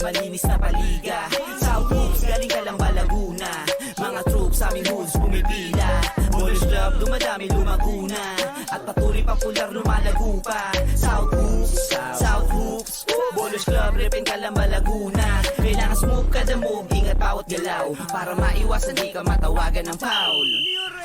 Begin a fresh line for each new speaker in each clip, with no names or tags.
malinis na paliga. South Hoops, galing Calamba, Laguna. Mga troops sa aming hoods pumipila. Mollish Club, dumadami lumaguna. At patuloy popular lumalago pa. South Hoops, South Hoops, Mollish Club, repin Calamba, Laguna. Kailangan smooth kada move, ingat bawat galaw, para maiwasan di ka matawagan ng foul.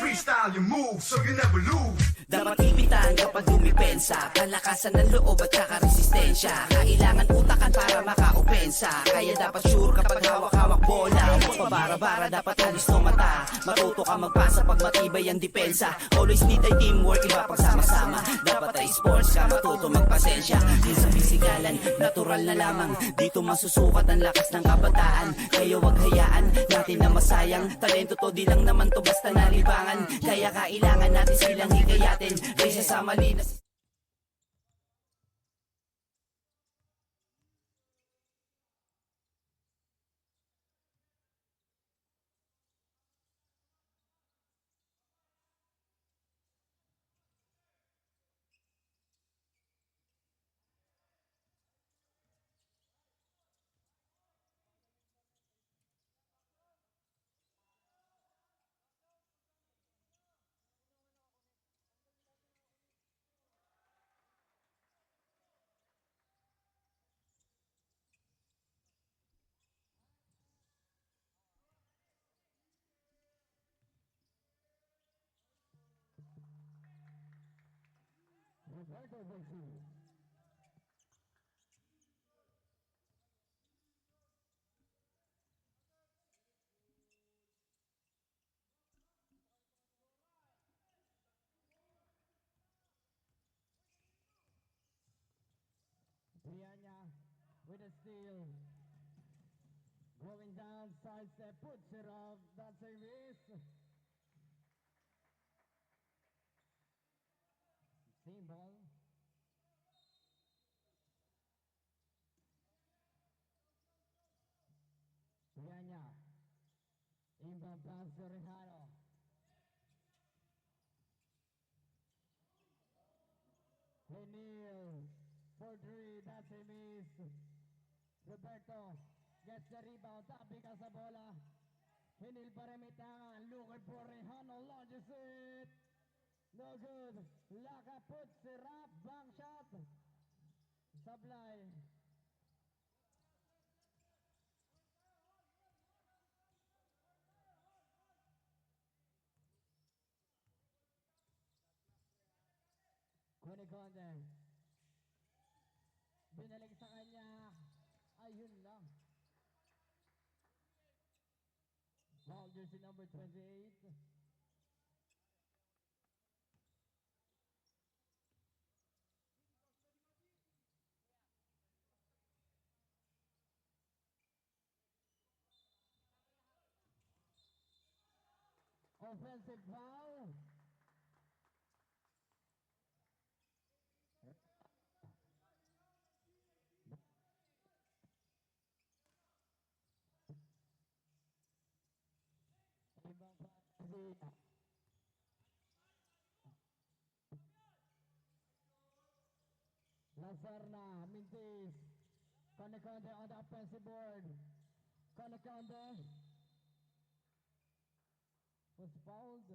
Freestyle your move so you never lose.
Dapat ipitan kapag dumipensa, palakasan ng loob at saka resistensya. Kailangan utakan para makaopensa, kaya dapat sure kapag hawak-hawak bola. Huwag pabara-bara, dapat alisto mata. Matuto ka magpasa pag matibay ang depensa. Always need ay teamwork, iba pag sama-sama. Dapat ay sports ka, matuto magpasensya. Yun sa pisikalan, natural na lamang. Dito masusukat ang lakas ng kabataan. Kaya wag hayaan natin na masayang. Talento to, di lang naman to basta nalibangan. Kaya kailangan natin silang hikayatin. Risa sa malinas.
Roberto Vecchi. Brianna with a steal. Going down, side step, puts it off. That's a miss. Team ball. Brianna. Inbound pass to Rejano. O'Neal for three, that's a miss. Roberto gets the rebound, tabi ka sa bola. Hinil pa rin may tangan, looking for Rejano, launches it. No good. Laka puts it up, bank shot. Sablay. Kunikonde. Binalik sa kanya. Ayun lang. Ball jersey number 28. Offensive foul. Lazarna, Mintis. Konikonde on the offensive board. Konikonde was fouled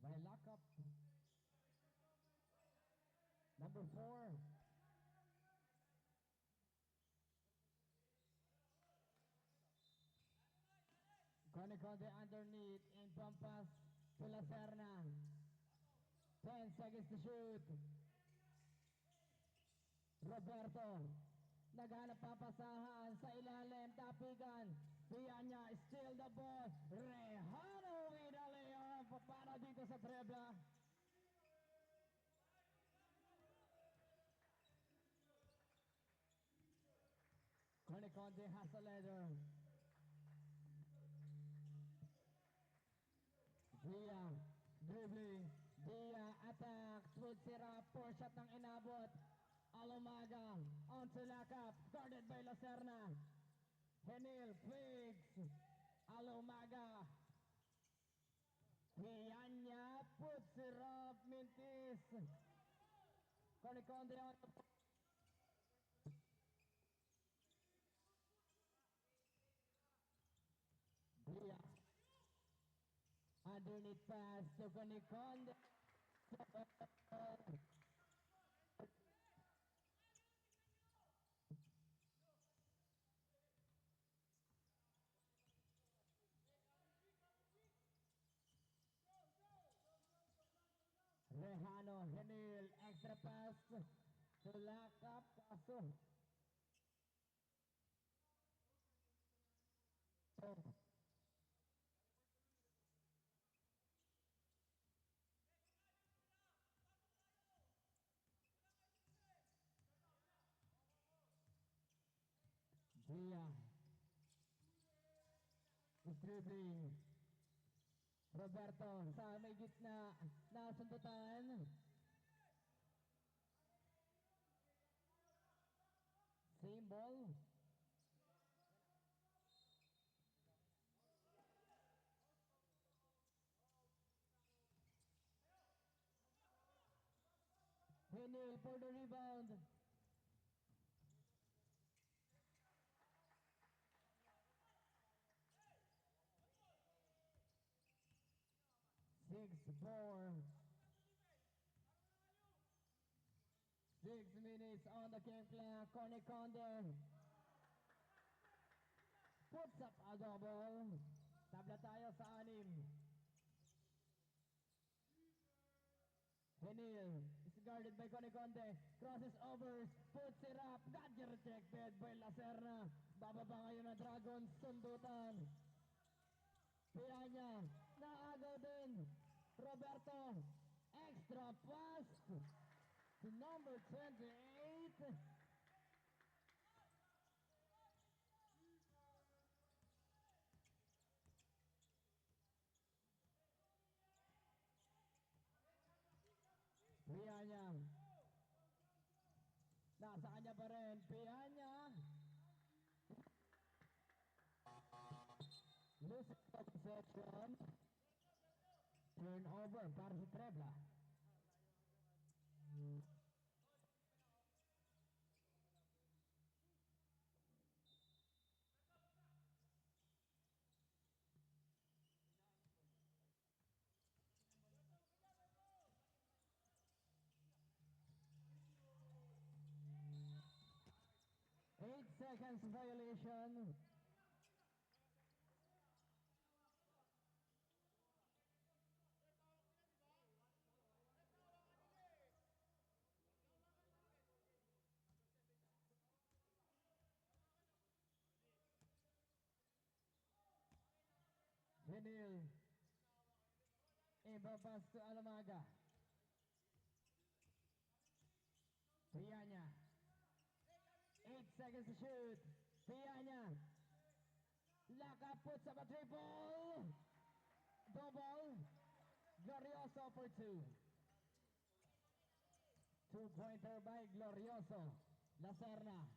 by lockup. Number 4. Konikonde underneath in pampas to Lazarna. 10 seconds to shoot. Roberto, naghanap papasahan sa ilalim, tapigan. Pianya, steal the ball. Rejano with a layup. Para dito sa Trebla. Konikonde has a leader. Dia, dribbling. Dia attack. Puts it up. 4 shot ng inabot. Alomaga onto Lakap, guarded by Lacerna. Henil fakes. Alomaga. Pianya puts it up. Mintis. Konikonde on the Underneath pass to Coniconde. Rehano Henil, extra pass to Lakap kaso. Gia dribbling. Roberto sa may gitna, nasundutan. Same ball. Henil for the rebound. Six, 4. 6 minutes on the game clock. Coniconde puts up a double. Tabla tayo sa 6. Henil is guarded by Coniconde. Crosses over, puts it up. Got rejected by Lacerna. Bababa ngayon na Dragons. Sundutan. Pianya, naagaw din. Roberto, extra pass to number 28. Pianya. Nasa kanya pa rin. Pianya. Lose possession. Turnover para si Trebla. Eight seconds violation. Henil. Ibabas to Alamaga. Pianya. 8 seconds to shoot. Pianya. Laka puts up a triple. Double. Glorioso for 2. 2-pointer by Glorioso. Lacerna.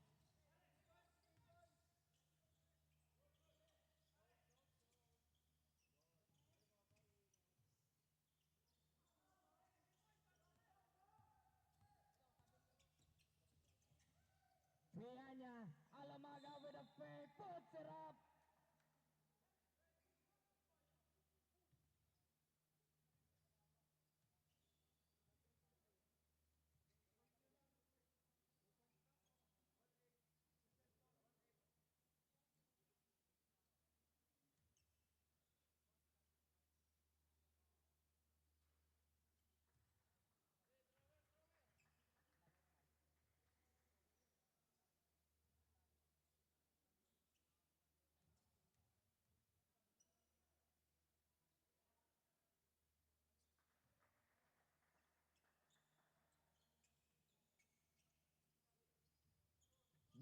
Pianya, Alamaga with a fake, puts it up.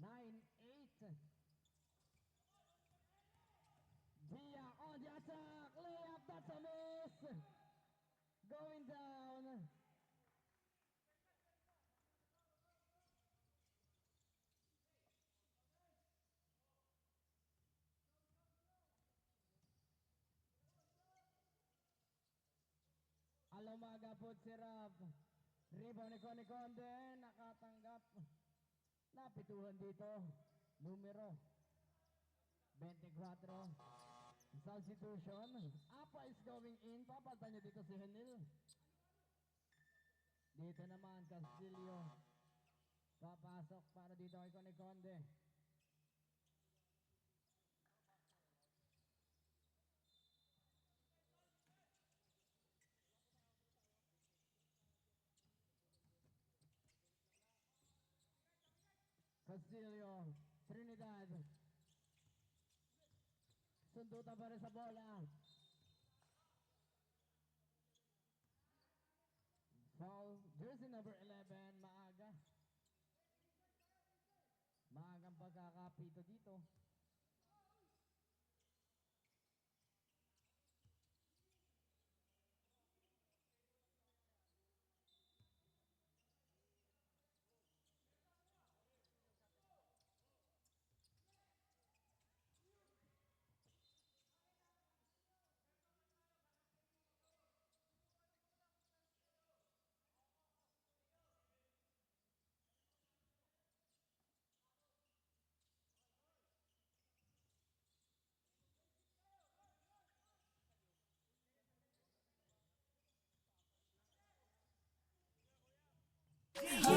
Nine, 8. Dia on the attack, layup, that's a miss. Going down. Alamaga puts it up. Rebound ni Coniconde, nakatanggap. Napituhan dito, numero 24. Substitution. Apa is going in. Papaltan niyo dito si Henil. Dito naman, Castillo. Papasok para dito kay Conde. Castillo, Trinidad. Sundutan pa rin sa bola. Foul, jersey number 11, maaga. Maagang pagkakapito dito.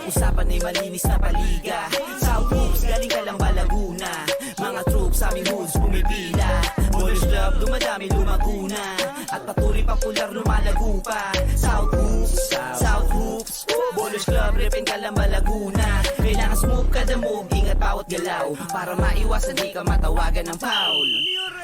Usapan ay malinis na paliga. South Hoops, galing ka lang ba Laguna? Mga troops sa aming hoods pumipila. Ballers Club, dumadami lumaguna. At patuloy popular lumalago pa. South Hoops, South Hoops. Ballers Club, repin ka lang ba Laguna? Kailangan smooth kada move, ingat bawat galaw. Para maiwasan di ka matawagan ng foul.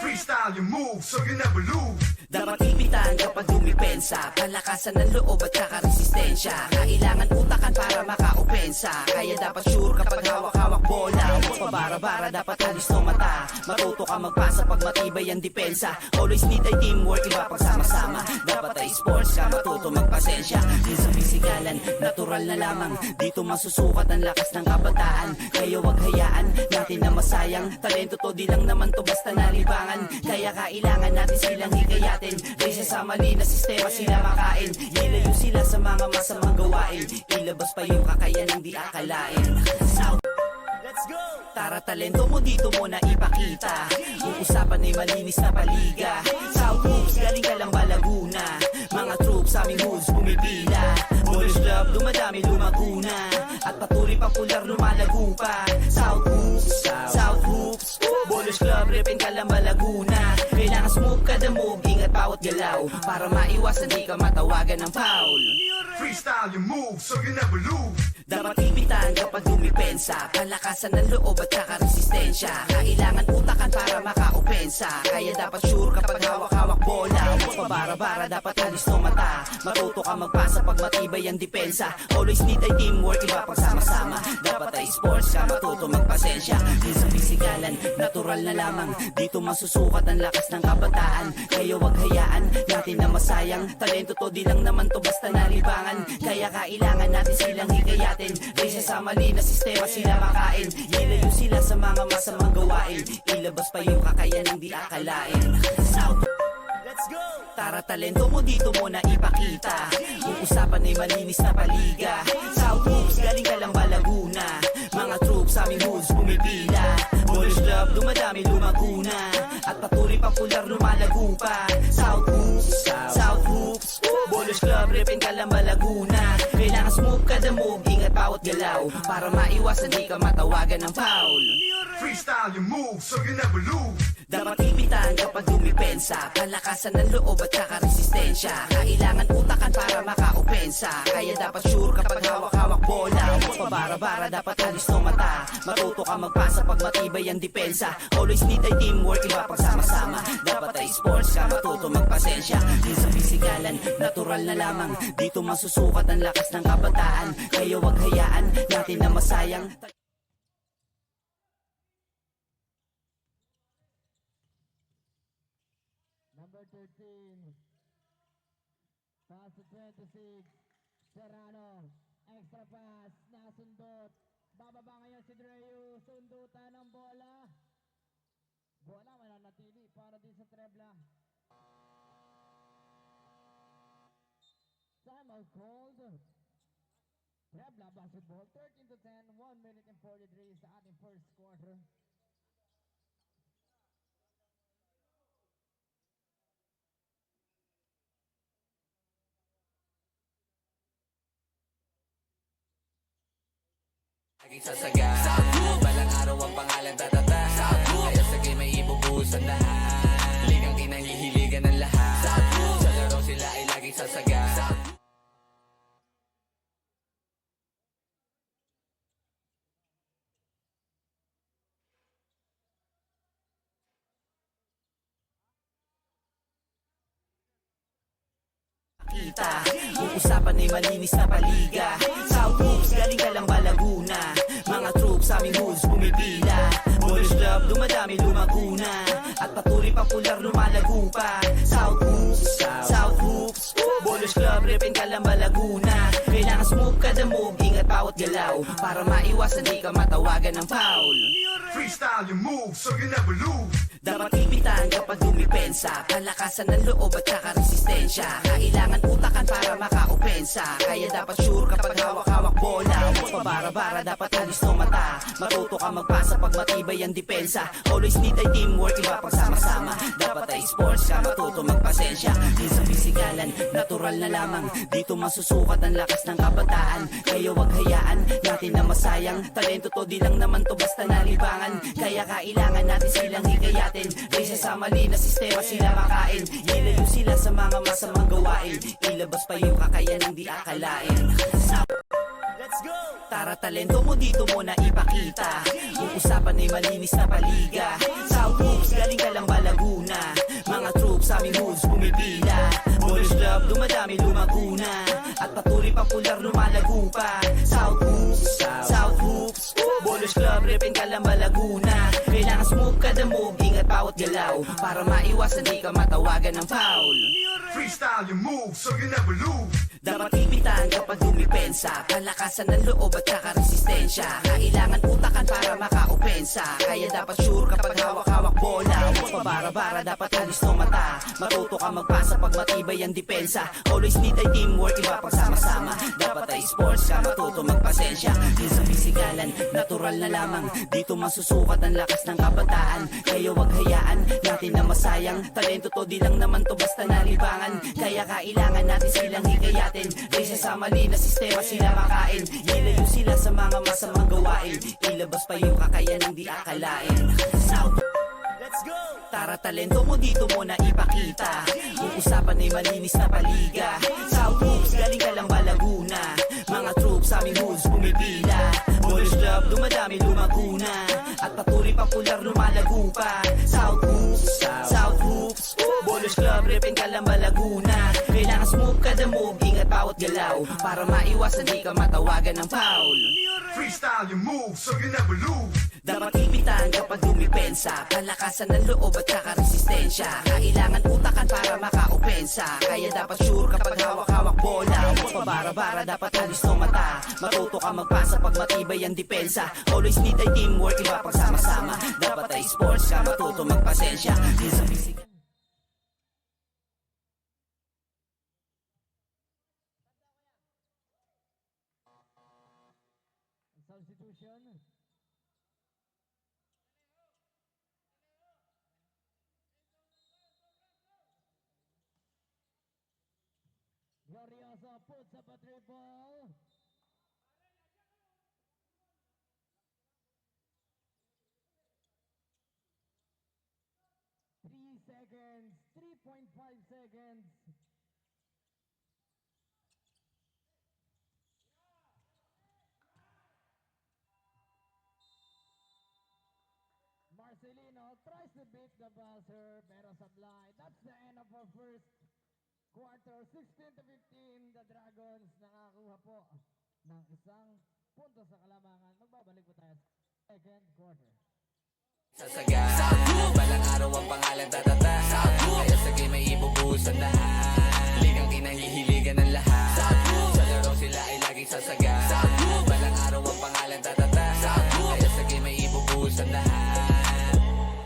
Freestyle your move so you never lose.
Dapat ipitan kapag dumipensa. Palakasan ng loob at saka resistensya. Kailangan utakan para makaopensa. Kaya dapat sure kapag hawak-hawak bola. Huwag pabara-bara, dapat alis ng mata. Matuto ka magpasa pag matibay ang depensa. Always need ay teamwork, iba pagsama-sama. Dapat ay sports ka, matuto magpasensya. Di sa pisikalan, natural na lamang. Dito masusukat ang lakas ng kabataan. Kaya wag hayaan natin na masayang. Talento to, di lang naman to basta nalibangan. Kaya kailangan natin silang hikayatin. Kaysa sa mali na sistema sila makain. Ilayo sila sa mga masamang gawain. Ilabas pa yung kakayanang di akalain. South, let's go! Tara talento mo dito mo na ipakita. Kung usapan ay malinis na paliga. South Hoops, galing ka lang ba Laguna? Mga troops sa aming hoods pumipila. Ballers Club, dumadami lumaguna. At patuloy popular lumalago pa. South Hoops, South Hoops. Ballers Club, repin ka lang ba Laguna? Kailangan smooth kada move, ingat bawat galaw. Para maiwasan di ka matawagan ng foul.
Freestyle your move so you never lose.
Dapat ipitan kapag dumipensa. Palakasan ng loob at saka resistensya. Kailangan utakan para makaopensa. Kaya dapat sure kapag hawak-hawak bola. Huwag pabara-bara, dapat alis ng mata. Matuto ka magpasa pag matibay ang depensa. Always need ay teamwork, iba pagsama-sama. Dapat ay sports ka, matuto magpasensya. Di sa pisikalan, natural na lamang. Dito masusukat ang lakas ng kabataan. Kaya wag hayaan natin na masayang. Talento to, di lang naman to basta nalibangan. Kaya kailangan natin silang hikayatin. Kaysa sa mali na sistema sila makain. Ilayo sila sa mga masamang gawain. Ilabas pa yung kakayanang di akalain. South, let's go! Tara talento mo dito mo na ipakita. Kung usapan ay malinis na paliga. South Hoops, galing ka lang ba Laguna? Mga troops sa aming hoods pumipila. Ballers Club, dumadami lumaguna. At patuloy popular lumalago pa. South Hoops, South Hoops. Ballers Club, repin ka lang ba Laguna? Kailangan smooth kada move, ingat bawat galaw. Para maiwasan di ka matawagan ng foul.
Freestyle your move so you never lose.
Dapat ipitan kapag dumipensa. Palakasan ng loob at saka resistensya. Kailangan utakan para makaopensa. Kaya dapat sure kapag hawak-hawak bola. Huwag pabara-bara, dapat alis ng mata. Matuto ka magpasa pag matibay ang depensa. Always need ay teamwork, iba pagsama-sama. Dapat ay sports ka, matuto magpasensya. Di sa pisikalan, natural na lamang. Dito masusukat ang lakas ng kabataan. Kaya wag hayaan natin na masayang.
Number 13. Pass to 26. Serrano. Extra pass. Nasundot. Bababa ngayon si Dreyu. Sundutan ng bola. Bola mananatili para din sa Trebla. Time out called. Trebla basketball. 13-10. 1 minute and 43 sa ating first quarter.
Sasaga, balang araw ang pangalan tatata. Kaya sa game may ibubuhos ang lahat. Ligang kinahihiligan ng lahat. Sa laro sila ay laging sasaga.
kita. Uusapan ay malinis na paliga. South Hoops, galing ka lang ba Laguna? Mga troops sa aming hoods bumipila. Boys club, dumadami lumaguna. At patuloy popular lumalago pa. South Hoops, South Hoops. Boys club, repin ka lang ba Laguna? Kailangan smooth ka the move, ingat bawat galaw. Para maiwasan di ka matawagan ng foul.
Freestyle your moves so you never lose.
Dapat ipitan kapag dumipensa. Palakasan ng loob at saka resistensya. Kailangan utakan para maka-opensa. Kaya dapat sure kapag hawak-hawak bola. Huwag pabara-bara, dapat alis no mata. Matuto ka magpasa pag matibay ang depensa. Always need ay teamwork, iba pagsama-sama. Dapat ay sports ka, matuto magpasensya. Di sa pisikalan, natural na lamang. Dito masusukat ang lakas ng kabataan. Kaya wag hayaan natin na masayang. Talento to di lang naman to basta nalibangan. Kaya kailangan natin silang hikayatin. Kaysa sa mali na sistema sila makain. Ilayo sila sa mga masamang gawain. Ilabas pa yung kakayanang di akalain. Let's go! Tara talento mo dito mo na ipakita. Uusapan ay malinis na paliga. South Hoops, galing ka lang ba Laguna? Mga troops sa aming hoods bumipila. Boys club, dumadami lumaguna. At patuloy popular lumalago pa. South Hoops, South Hoops. Boys club, repin ka lang ba Laguna? Kailangan smooth ka the move, ingat bawat galaw. Para maiwasan di ka matawagan ng foul.
Freestyle your moves so you never lose.
Dapat ipitan kapag dumipensa. Palakasan ng loob at saka resistensya. Kailangan utakan para maka-opensa. Kaya dapat sure kapag hawak-hawak bola. Huwag pabara-bara, dapat alis no mata. Matuto ka magpasa pag matibay ang depensa. Always need ay teamwork, iba pagsama-sama. Dapat ay sports ka, matuto magpasensya. Di sa pisikalan, natural na lamang. Dito masusukat ang lakas ng kabataan. Kaya wag hayaan natin na masayang. Talento to di lang naman to basta nalibangan. Kaya kailangan natin silang hikayatin. Kaysa sa mali na sistema sila makain. Ilayo sila sa mga masamang gawain. Ilabas pa yung kakayanang di akalain. South, let's go! Tara talento mo dito mo na ipakita. Uusapan ay malinis na paliga. South Hoops, galing ka lang ba Laguna? Mga troops sa aming hoods bumipila. Boys club, dumadami lumaguna. At patuloy popular lumalago pa. South Hoops, South Hoops. Boys club, repin ka lang ba Laguna? Kailangan smooth ka the move, ingat bawat galaw. Para maiwasan di ka matawagan ng foul.
Freestyle your moves so you never lose.
Dapat ipitan kapag dumipensa. Palakasan ng loob at saka resistensya. Kailangan utakan para maka-opensa. Kaya dapat sure kapag hawak-hawak bola. Huwag pabara-bara, dapat alis no mata. Matuto ka magpasa pag matibay ang depensa. Always need ay teamwork, iba pagsama-sama. Dapat ay sports ka, matuto magpasensya. Di sa physical.
Substitution. Glorioso puts up a 3 ball. Seconds, 3.5 seconds. Marcelino tries to beat the buzzer, pero sablay. That's the end of our first quarter. 16-15, the Dragons nakakuha po ng isang punto sa kalamangan. Magbabalik po tayo sa second quarter.
Sasaga, balang araw ang pangalan tatata. Kaya sa game may ibubuhos ang lahat. Ligang kinahihiligan ng lahat. Sa laro sila ay laging sasaga. Balang araw ang pangalan tatata. Kaya sa game may ibubuhos ang lahat.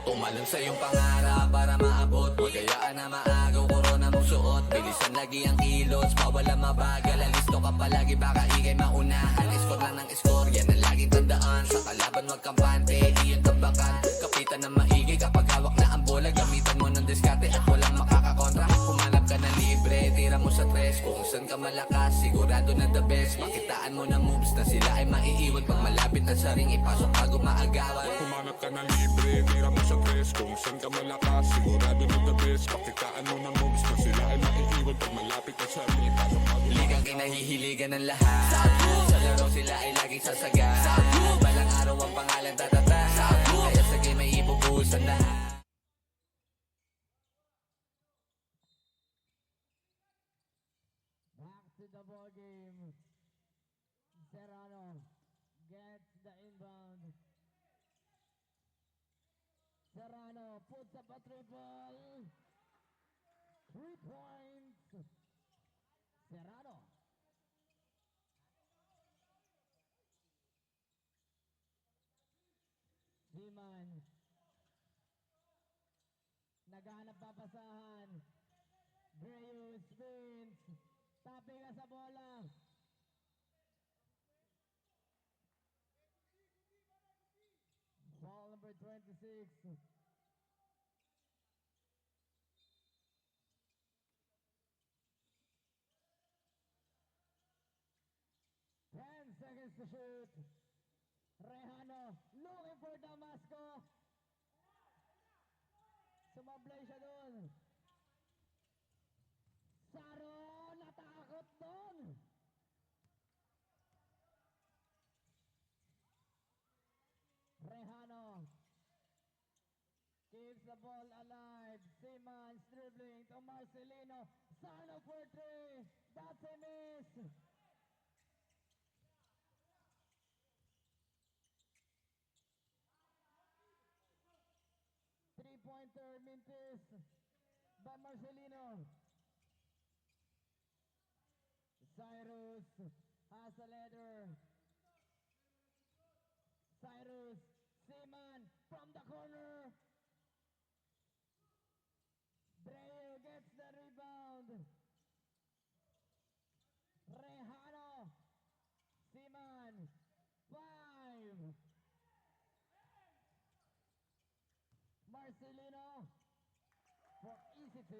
Tumalon sa iyong pangarap para maabot. Huwag kayaan na maagaw, korona mong suot. Bilisan lagi ang kilos, bawal ang mabagal. Alisto ka palagi, baka ikay maunahan. Score lang ng score, yan ang laging tandaan. Sa kalaban wag kampante, iyon tambakan. Kapitan ng maigi kapag hawak na ang bola. Gamitan mo ng diskarte at walang makakakontra. Humanap ka na libre, tira mo sa tres. Kung saan ka malakas, sigurado na the best. Makitaan mo ng moves na sila ay maiiwan pag malapit na sa ring ipasok bago maagawan.
Humanap ka ng libre, tira mo sa tres. Kung saan ka malakas, sigurado na the best. Pakitaan mo ng moves na sila ay maiiwan pag malapit na sa ring ipasok bago
Ligang kinahihiligan ng lahat. Sa laro sila ay laging sasaga. Balang araw ang pangalan tatata. Kaya sa game ay ibubuhos ang lahat.
Back to the ball game. Serrano gets the inbound. Serrano puts up a triple. 3 points. Serrano. Seaman. Naghahanap papasahan. Breus spins. Tapping ka sa bola. Ball number 26. Seconds to shoot. Rehano looking for Damasco. Sumablay siya doon. Saro natakot doon. Rehano keeps the ball alive. Simmons dribbling to Marcelino. Sano for 3. That's a miss. Three-pointer Mintis by Marcelino. Cyrus has a letter. Cyrus, Seaman from the corner. Breu gets the rebound. Rehano. Seaman. 5. Marcelino for easy 2.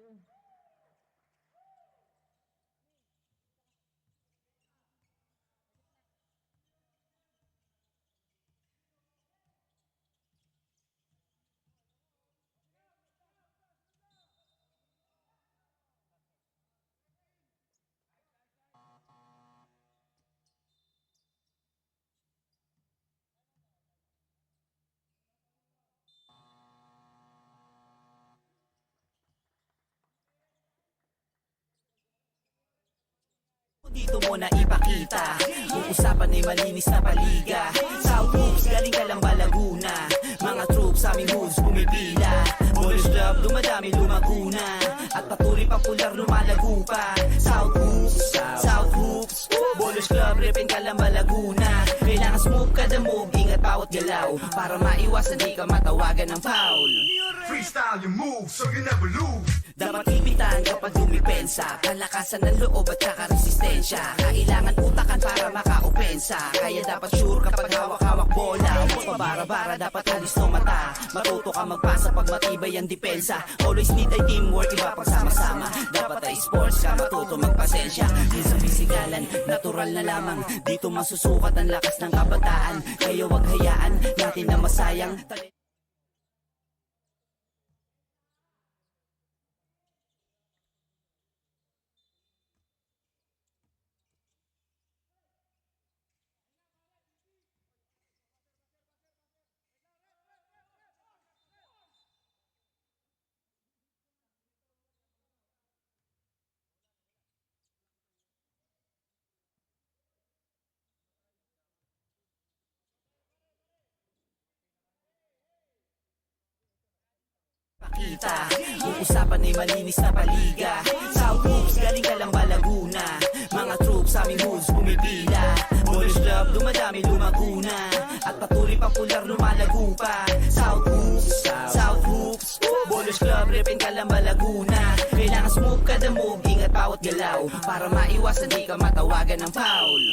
Dito mo na ipakita. Uusapan ay malinis na paliga. South Hoops, galing ka lang ba Laguna? Mga troops sa aming hoods pumipila. Boys Club, dumadami lumaguna. At patuloy popular lumalago pa. South Hoops, South Hoops. Boys Club, repin ka lang ba Laguna? Kailangan smooth ka the move, ingat bawat galaw. Para maiwasan di ka matawagan ng foul.
Freestyle your moves so you never lose.
Dapat ipitan kapag dumipensa. Palakasan ng loob at saka resistensya. Kailangan utakan para maka-opensa. Kaya dapat sure kapag hawak-hawak bola. Huwag pabara-bara, dapat alis no mata. Matuto ka magpasa pag matibay ang depensa. Always need ay teamwork, iba pag sama-sama. Dapat ay sports ka, matuto magpasensya. Di sa pisikalan, natural na lamang. Dito masusukat ang lakas ng kabataan. Kaya wag hayaan natin na masayang. Pakita, uusapan ay malinis na paliga. South Hoops, galing ka lang ba Laguna? Mga troops sa aming hoods pumipila. Boys Club, dumadami lumaguna. At patuloy popular lumalago pa. South Hoops, South Hoops. Boys Club, repin ka lang ba Laguna? Kailangan smooth ka the move, ingat bawat galaw. Para maiwasan di ka matawagan ng foul.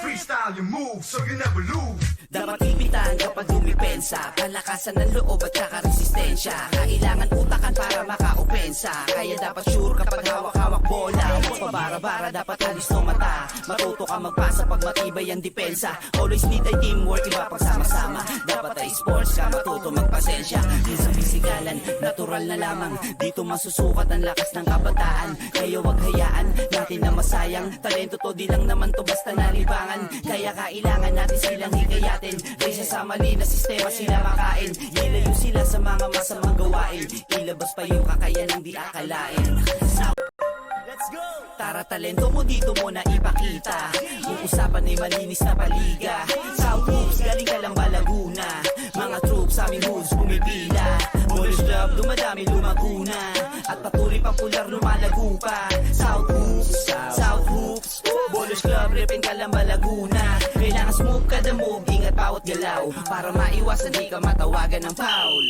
Freestyle your moves so you never lose.
Dapat ipitan kapag dumipensa. dumipensa, palakasan ng loob at saka resistensya. Kailangan utakan para makaopensa, kaya dapat sure kapag hawak-hawak bola. Huwag pabara-bara, dapat alis no mata. Matuto ka magpasa pag matibay ang depensa. Always need ay teamwork, iba pag sama-sama. Dapat ay sports ka, matuto magpasensya. Minsan bisigalan, natural na lamang. Dito masusukat ang lakas ng kabataan. Kaya wag hayaan natin na masayang. Talento to, di lang naman to basta nalibangan. Kaya kailangan natin silang hikayatin. Kaysa sa mali na sistema sila makain. Ilayo sila sa mga masamang gawain. Ilabas pa yung kakayanang di akalain. Let's go! Tara talento mo dito mo na ipakita. Yung usapan ay malinis na paliga. South Hoops, galing ka lang ba Laguna? Mga troops sa aming hoods pumipila. Ballers Club, dumadami lumaguna. At patuloy popular lumalago pa. South Hoops, South Hoops. Ballers Club, repin ka lang ba Laguna? Kailangan smooth ka the move, ingat bawat galaw. Para maiwasan di ka matawagan ng foul.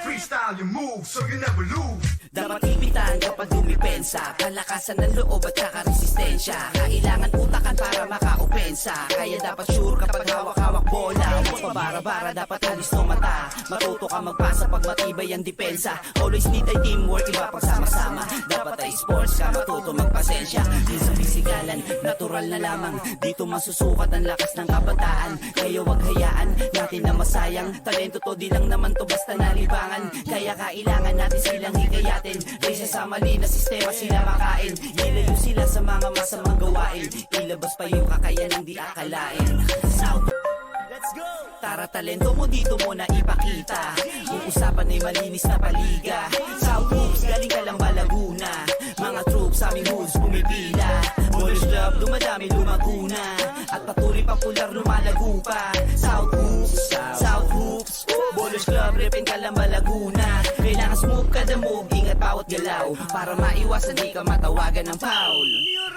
Freestyle your moves so you never lose.
Dapat ipitan kapag dumipensa, palakasan ng loob at saka resistensya. Kailangan utakan para makaopensa, kaya dapat sure kapag hawak-hawak bola. Huwag pabara-bara, dapat alis no mata. Matuto ka magpasa pag matibay ang depensa. Always need ay teamwork, iba pag sama-sama. Dapat ay sports ka, matuto magpasensya. Minsan bisigalan, natural na lamang. Dito masusukat ang lakas ng kabataan. Kaya wag hayaan natin na masayang. Talento to, di lang naman to basta nalibangan. Kaya kailangan natin silang hikayatin. Kaysa sa mali na sistema sila makain. Ilayo sila sa mga masamang gawain. Ilabas pa yung kakayanang di akalain. South, let's go! Tara talento mo dito mo na ipakita. Yung usapan ay malinis na paliga. South Hoops, galing ka lang ba Laguna? Mga troops sa aming hoods pumipila. Ballers Club, dumadami lumaguna. At patuloy popular lumalago pa. South Hoops, South Hoops. Ballers Club, repin ka lang ba Laguna? Kailangan smooth ka the move, ingat bawat galaw. Para maiwasan di ka matawagan ng foul.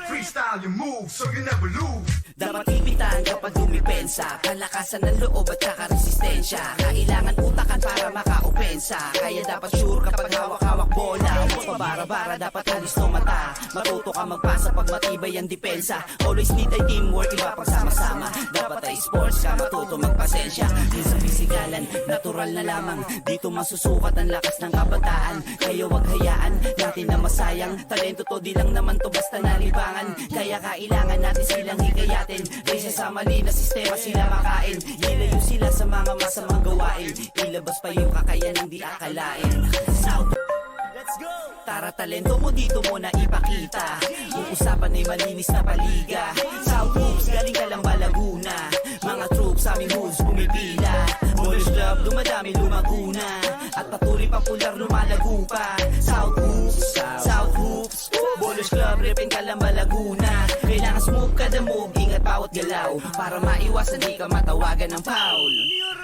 Freestyle your moves so you never lose.
Dapat ipitan kapag dumipensa, palakasan ng loob at saka resistensya. Kailangan utakan para makaopensa, kaya dapat sure kapag hawak-hawak bola. Huwag pabara-bara, dapat alis no mata. Matuto ka magpasa pag matibay ang depensa. Always need ay teamwork, iba pag sama-sama. Dapat ay sports ka, matuto magpasensya. Minsan bisigalan, natural na lamang. Dito masusukat ang lakas ng kabataan. Kaya wag hayaan natin na masayang. Talento to, di lang naman to basta nalibangan. Kaya kailangan natin silang hikayatin. Kaysa sa mali na sistema sila makain. Ilayo sila sa mga masamang gawain. Ilabas pa yung kakayanang di akalain. South, let's go! Tara talento mo dito mo na ipakita. Yung usapan ay malinis na paliga. South Hoops, galing ka lang ba Laguna? Mga troops sa aming hoods pumipila. Ballers Club, dumadami lumaguna. At patuloy popular lumalago pa. South Hoops, South Hoops. Ballers Club, repin ka lang ba Laguna? Kailangan smooth ka the move, ingat bawat galaw. Para maiwasan di ka matawagan ng foul.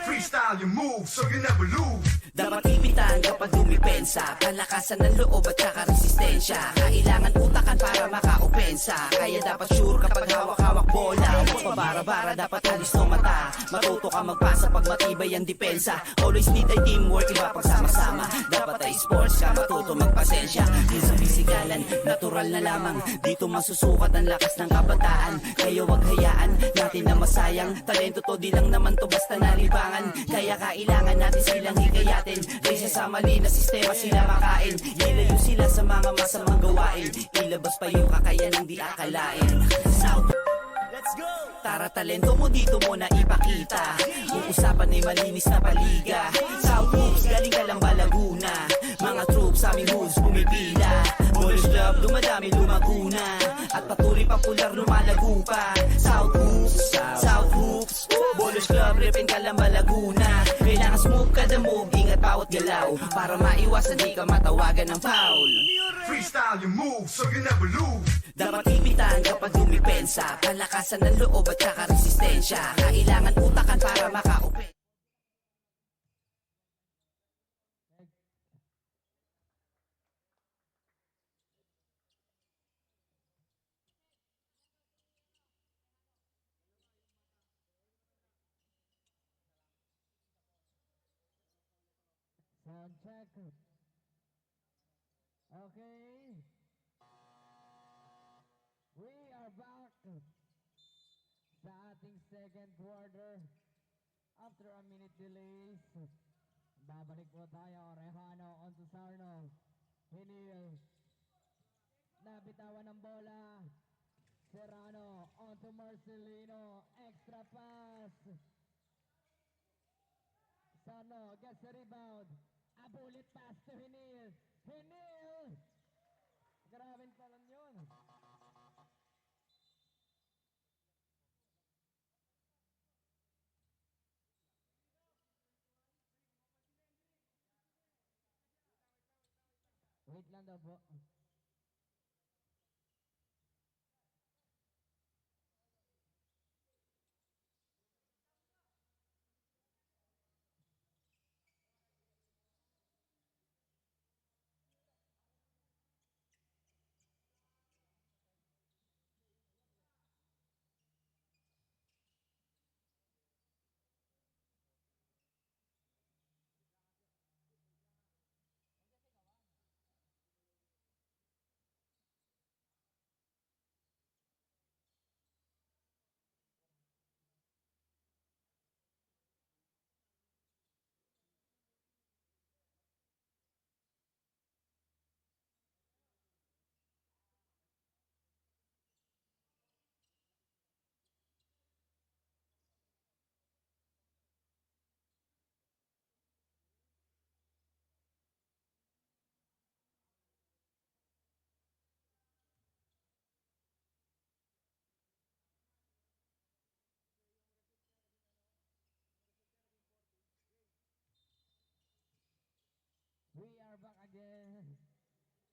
Freestyle your moves so you never lose.
Dapat ipitan kapag dumipensa, palakasan ng loob at saka resistensya. Kailangan utakan para makaopensa, kaya dapat sure kapag hawak-hawak bola. Huwag pabara-bara, dapat alis no mata. Matuto ka magpasa pag matibay ang depensa. Always need ay teamwork, iba pag sama-sama. Dapat ay sports ka, matuto magpasensya. Minsan bisigalan, natural na lamang. Dito masusukat ang lakas ng kabataan. Kaya wag hayaan natin na masayang. Talento to, di lang naman to basta nalibangan. Kaya kailangan natin silang hikayatin. Kaysa sa mali na sistema sila makain. Ilayo sila sa mga masamang gawain. Ilabas pa yung kakayanang di akalain. South, let's go! Tara talento mo dito mo na ipakita. Yung usapan ay malinis na paliga. South Hoops, galing ka lang ba Laguna? Mga troops sa aming hoods pumipila. Ballers Club, dumadami lumaguna. At patuloy popular lumalago pa. South Hoops, South Hoops. Ballers Club, repin ka lang ba Laguna? Kailangan smooth ka the move, ingat bawat galaw. Para maiwasan di ka matawagan ng foul.
Freestyle your moves so you never lose.
Dapat ipitan kapag dumipensa, palakasan ng loob at saka resistensya. Kailangan utakan para makaupen.
Sound check. Okay. We are back sa ating second quarter after a minute delays. Babalik po tayo. Rehano on to Sarno. Hinil. Nabitawan ng bola. Serrano on to Marcelino. Extra pass. Sarno gets the rebound. A bullet pass to Hinil. Hinil! Grabing talon yun. Wait lang daw po. We are back again.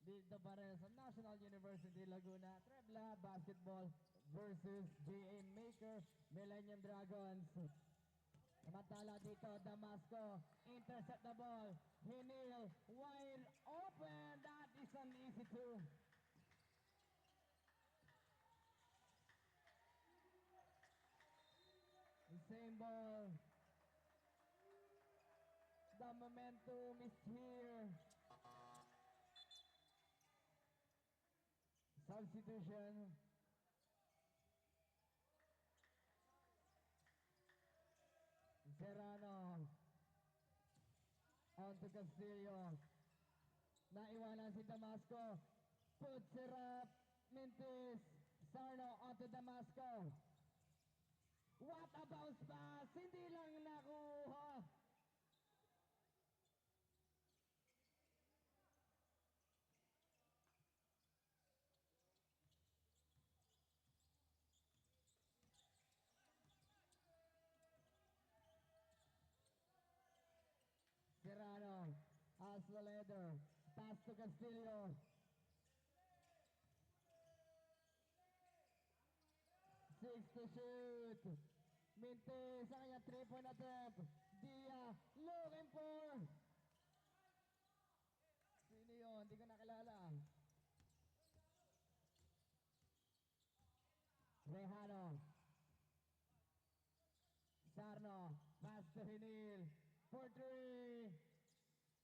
Dito pa rin sa National University Laguna. Trebla Basketball versus GA Maker Millennium Dragons. Samantala dito, Damasco. Intercept the ball. Hinil wide open. That is an easy two. The same ball. The momentum is here. Substitution. Serrano. On to Castillo. Naiwanan si Damasco. Puts it up. Mintis. Sarno onto Damasco. What a bounce pass. Hindi lang nakuha. Serrano has the leather. Pass to Castillo. Six to shoot. Mintis sa kanya 3-point attempt. Dia looking for. Sino yun? Hindi ko nakilala. Rehano. Sarno. Pass to Hinil. For three.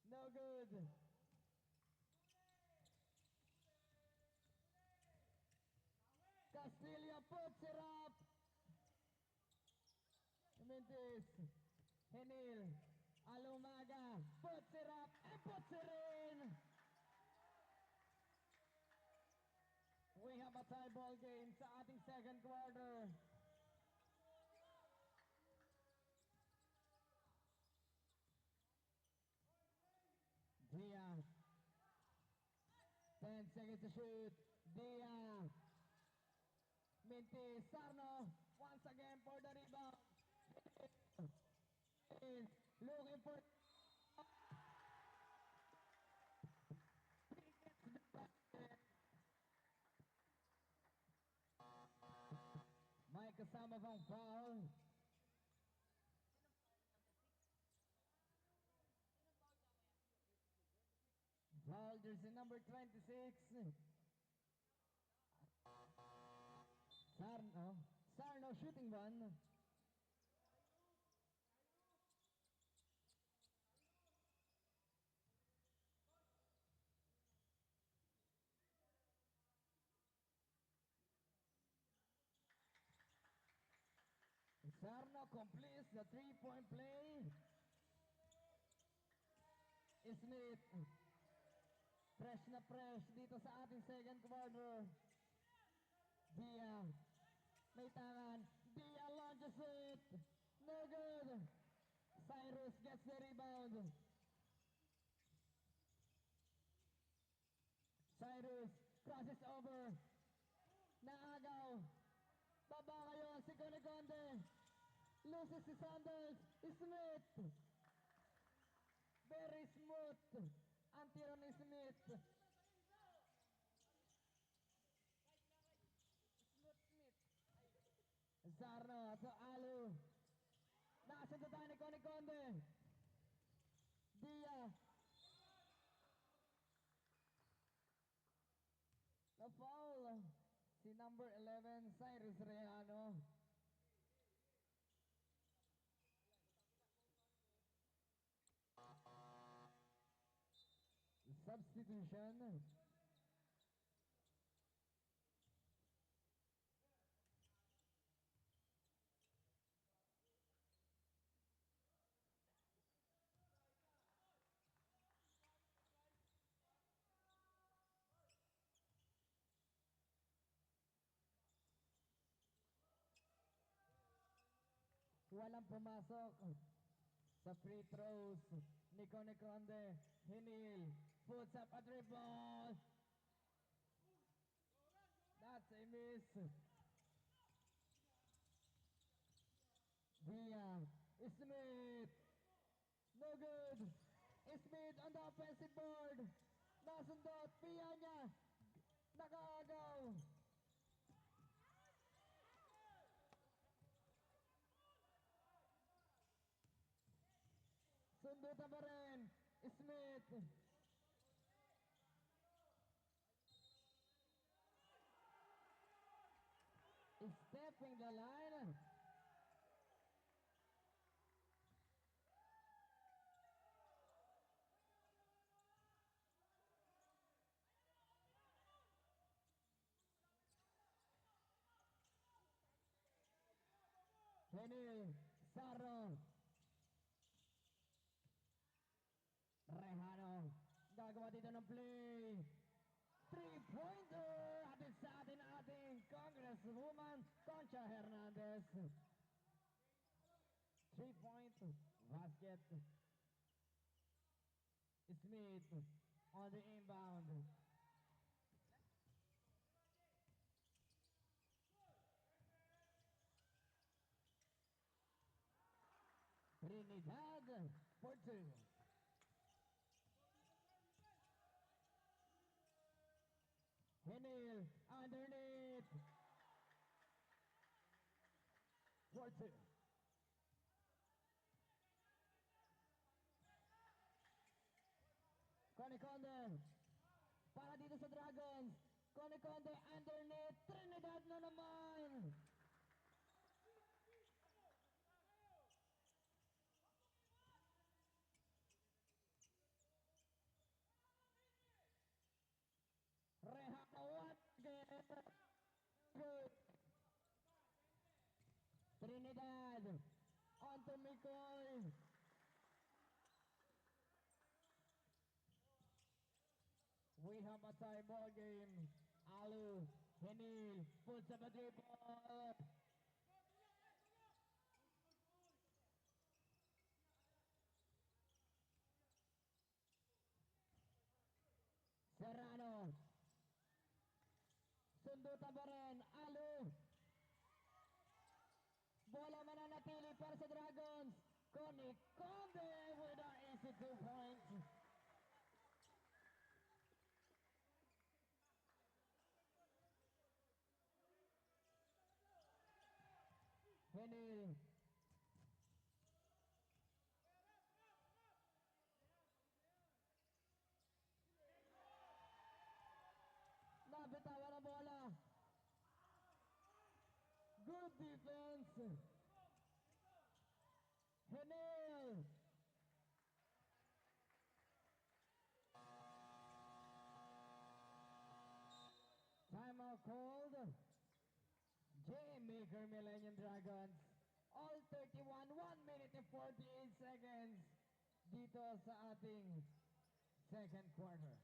No good. Castillo puts it up. Mintis. Hinil. Alumaga puts it up and puts it in. We have a tie ball game sa ating second quarter. Dia. 10 seconds to shoot. Dia. Mintis. Sarno. Once again for the rebound. Looking for. May kasama pang foul. Foul jersey number 26. Sarno shooting one. Sarno completes the 3-point play. Smith. Fresh na fresh dito sa ating second quarter. Dia. May tangan. Dia launches it. No good. Cyrus gets the rebound. Cyrus crosses over. Naagaw. Baba ngayon si Coneconde. Loses si Sanders. Smith. Very smooth. Ang tiro ni Smith. Sarno to Alu. Nakasunod tayo ni Coneconde. Dia. Na foul. Si number 11, Cyrus Rehano. Substitution. Walang pumasok sa free throws ni Coneconde. Hinil puts up a dribble. That's a miss. Dia. Smith. No good. Smith on the offensive board. Nasundot. Pia niya. Nakaagaw. Sundutan pa rin. Smith. Stepping the line. Henny. Sarro. Rehano, gagawa dito ng play. 3-pointer atin sa ating Congresswoman Concha Hernandez. 3-point basket. Smith on the inbound. Trinidad for 2. Henil underneath. 4-2. Coneconde para dito sa Dragons. Coneconde underneath. Trinidad na naman. Rehano what again. Good. Trinidad on to Mikoy. We have a tie ball game. Alu, Henil puts up a dribble. Serrano. Sundutan pa rin. Alu. Bola mananatili para sa Dragons. Coneconde with an easy 2 points. Henil. Nabitawan ang bola. Good defense. Henil. Timeout called. J. Maker Millennium Dragons. All 31, 1 minute and 48 seconds dito sa ating second quarter.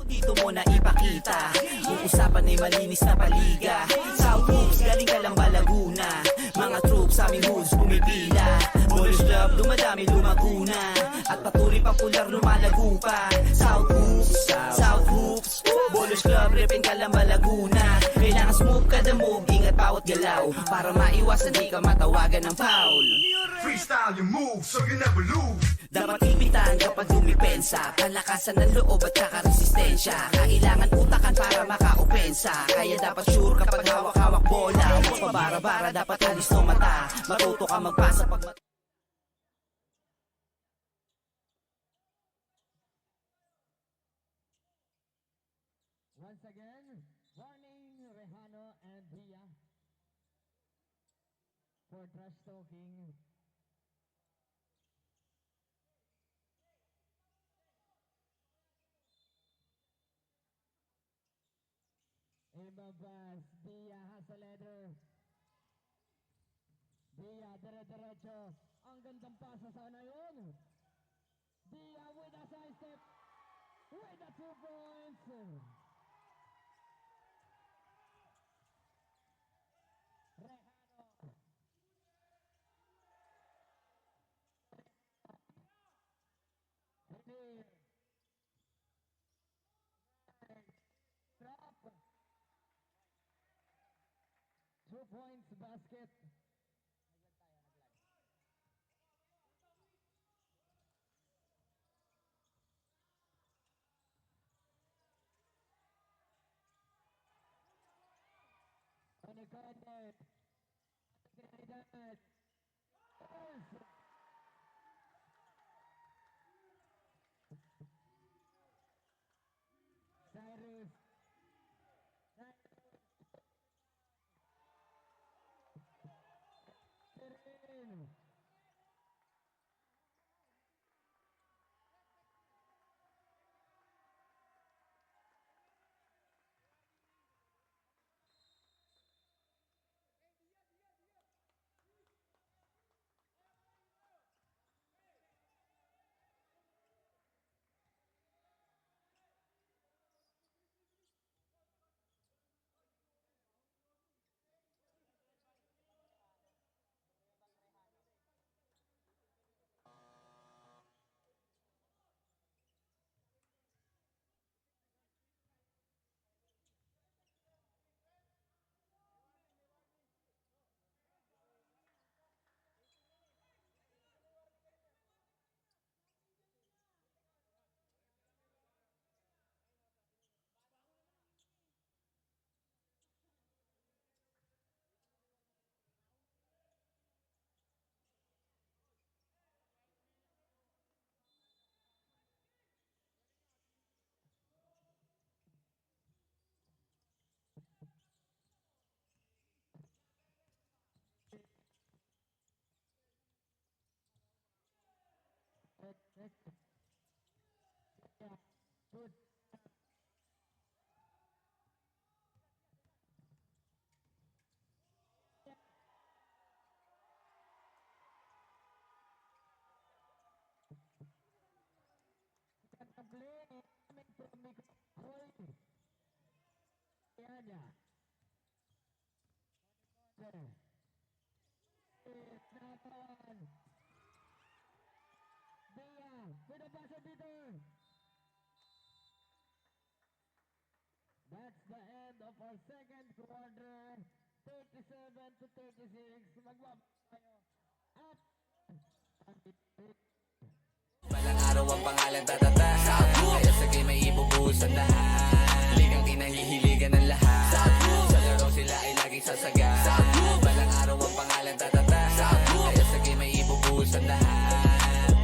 Dito mo na ipakita Ang usapan ay malinis na paliga South Hoops, galing ka lang ba Laguna Mga troops sa aming hoods pumipila Boys Club, dumadami lumaguna At patuloy popular lumalago pa South Hoops, South Hoops Boys Club, repin ka lang ba Laguna Kailangan smooth kada move, ingat bawat galaw Para maiwasan di ka matawagan ng foul
Freestyle your move so you never lose.
Dapat ipitan kapag dumipensa Palakasan ng loob at saka resistensya Kailangan utakan para maka-opensa Kaya dapat sure kapag hawak-hawak bola Huwag pabara-bara, dapat alis ng mata Matuto ka magpasa pag
Once again, warning Rehano and Dia for trash talking. Ibabas, Dia has a letter. Dia, dire-diretso. Ang gandang pasa sana yun. Dia with a side step. With the 2 points. Rehano. Clear. Drop. 2 points basket. On the corner. Yes. Cyrus. Serene. Yeah, good. Play coming from Mikoy. Yana. It's not on. Dia with a buzzer beater. That's the end of our second quarter. 37 to 36. Magbabalik tayo. Up.
Balang araw ang pangalan tatata Kaya sa game ay ibubuhos ang lahat Ligang kinahihiligan ng lahat Sa laro sila ay laging sasaga Balang araw ang pangalan tatata Kaya sa game ay ibubuhos ang lahat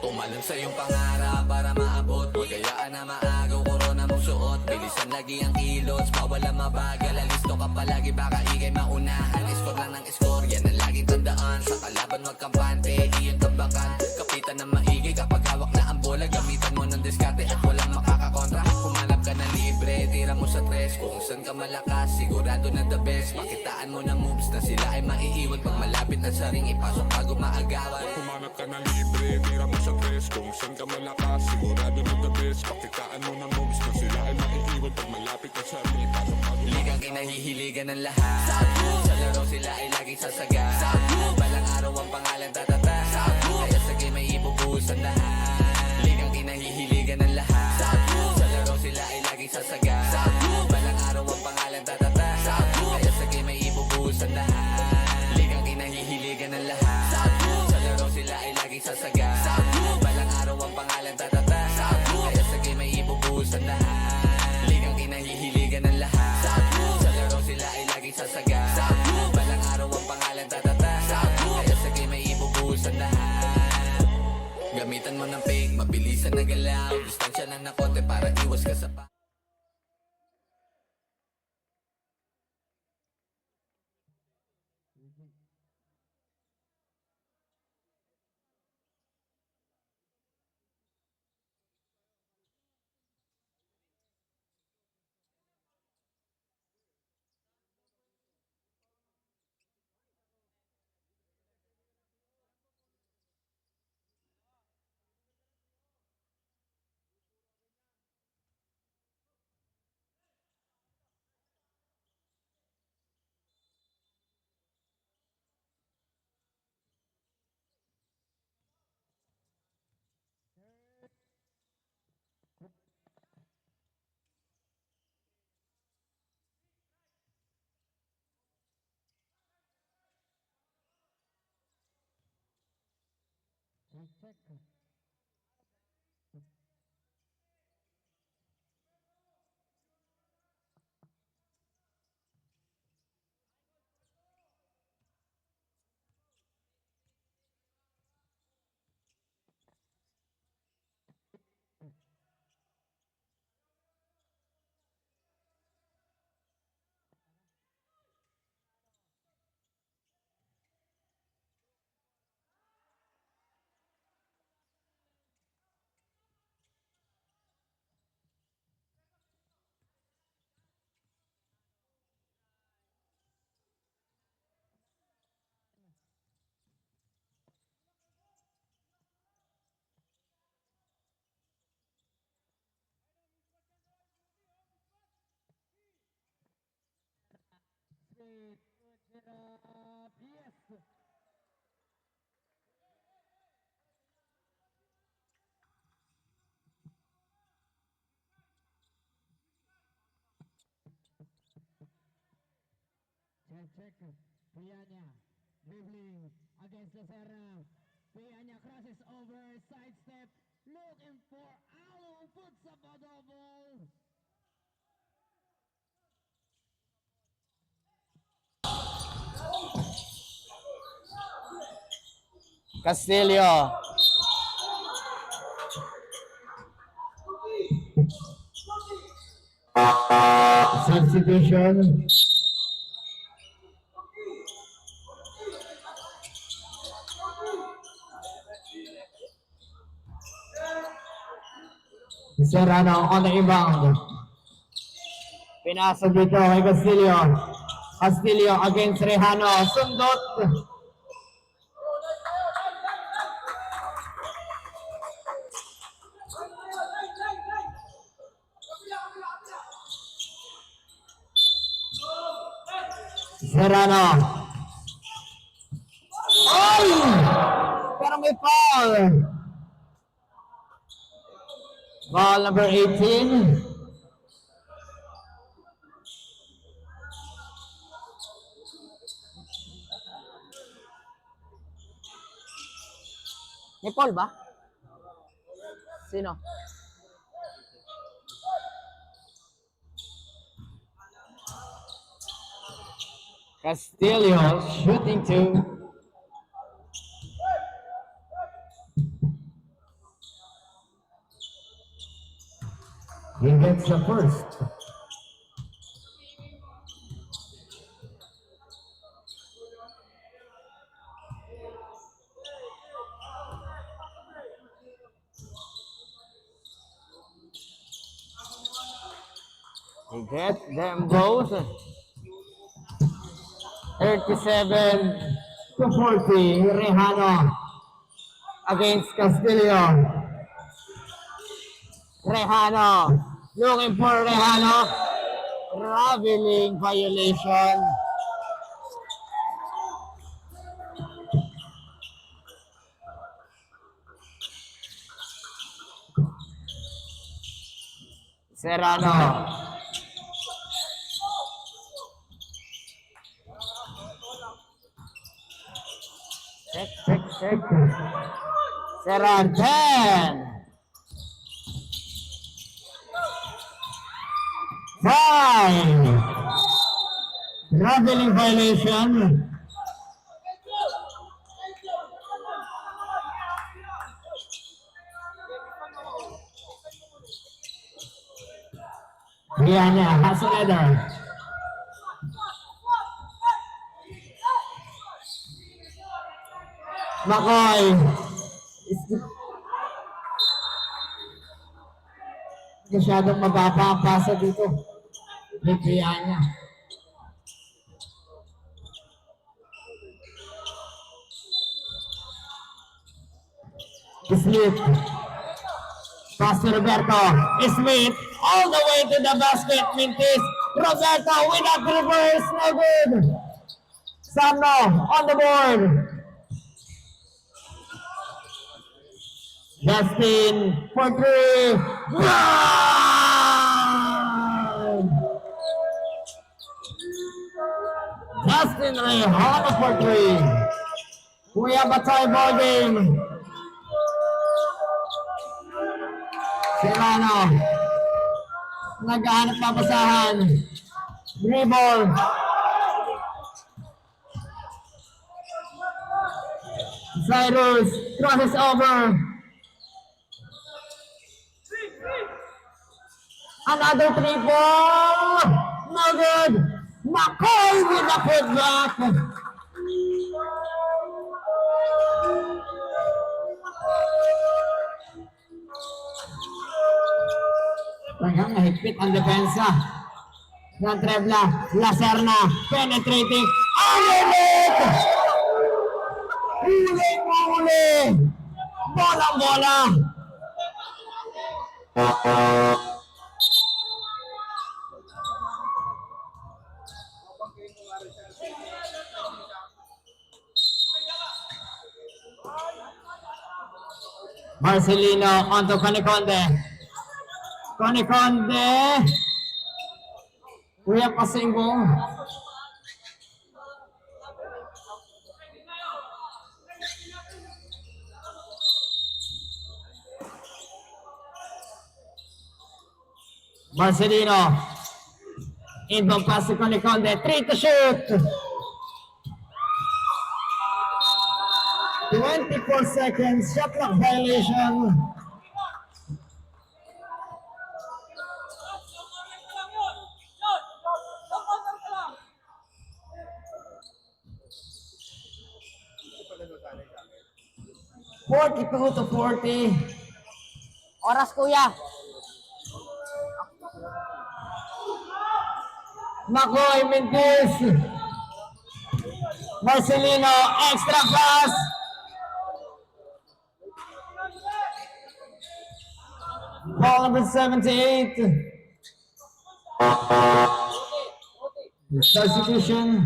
Tumalon sa iyong pangarap para maabot Huwag hayaan na maagaw korona mong suot Bilisan lagi ang kilos, bawal ang mabagal Alisto ka palagi baka ikay maunahan Score lang ng score, yan ang laging tandaan Sa kalaban wag kampante, iyon tambakan Kapitan ng maigi kapag hawak na ang bola Gamitan mo ng diskarte at walang makakakontra Humanap ka ng libre, tira mo sa tres Kung saan ka malakas, sigurado na the best Makitaan mo ng moves na sila ay maiiwan Pag malapit na sa ring, ipasok bago maagawan
Humanap ka na libre, tira mo sa tres best. Kung saan ka malakas, sigurado na the best. Pakitaan mo ng moves na sila ay maiiwan pag malapit na sa ring.
Ligang kinahihiligan ng lahat. Sa laro sila ay laging sasaga. Balang araw ang pangalan tatata. Kaya sa game ay ibubuhos ang lahat. Ligang kinahihiligan ng lahat. Sa laro sila ay laging sasaga. Balang araw ang pangalan tatata. Kaya sa game ay ibubuhos ang lahat. Ligang kinahihiligan ng lahat. Sa laro sila ay laging sasaga. Balang araw ang pangalan tatata. Kaya sa game ay ibubuhos ang lahat. Ligang kinahihiligan ng lahat. Sa laro sila ay laging sasaga. Balang araw ang pangalan tatata. Kaya sa game ay ibubuhos ang lahat. Gamitan mo ng fake, mabilisan na galaw. Distansya lang na konti para iwas ka sa pa.
Check. Yes. Check. Pianya dribbling against the center. Pianya crosses over, sidestep, looking for Alo, puts up a double.
Castillo.
Substitution. Serrano on the inbound. Pinasok dito kay Castillo. Castillo against Rehano. Sundot. Serrano. Ay! Pero may foul. Foul number 18.
Ni Paul ba? Sino?
Castillo shooting two. He gets the first.
He gets them both.
37 to 40. Rehano
against Castillo. Rejano. Looking for Rejano. Traveling violation. Serrano. Check. Serrano 10. 5. Traveling violation. Rihanna has another. McCoy. Masyadong mababa ang pasa dito. Ni Rihanna. Smith. Pass to Roberto. Smith all the way to the basket. Mintis. Roberto with a reverse. No good. Samno on the board. Justin for 3. Justin Rejano for 3. We have a tie ball game. Serrano. Naghahanap na basahan. Dribble. Cyrus crosses over. Another 3 ball. No good. McCoy with the putback. Talagang mahigpit ang depensa ng Trebla. Lacerna penetrating. Ulit! Huli! Bola! Marcelino onto Coniconde. Kuya Pasingo. Marcelino. Inbound pass to Coniconde. 3 to shoot. 24 seconds. Shot clock violation. to 40. Oras kuya. McCoy, Mintis. Marcelino, extra pass. Ball number 78. Substitution.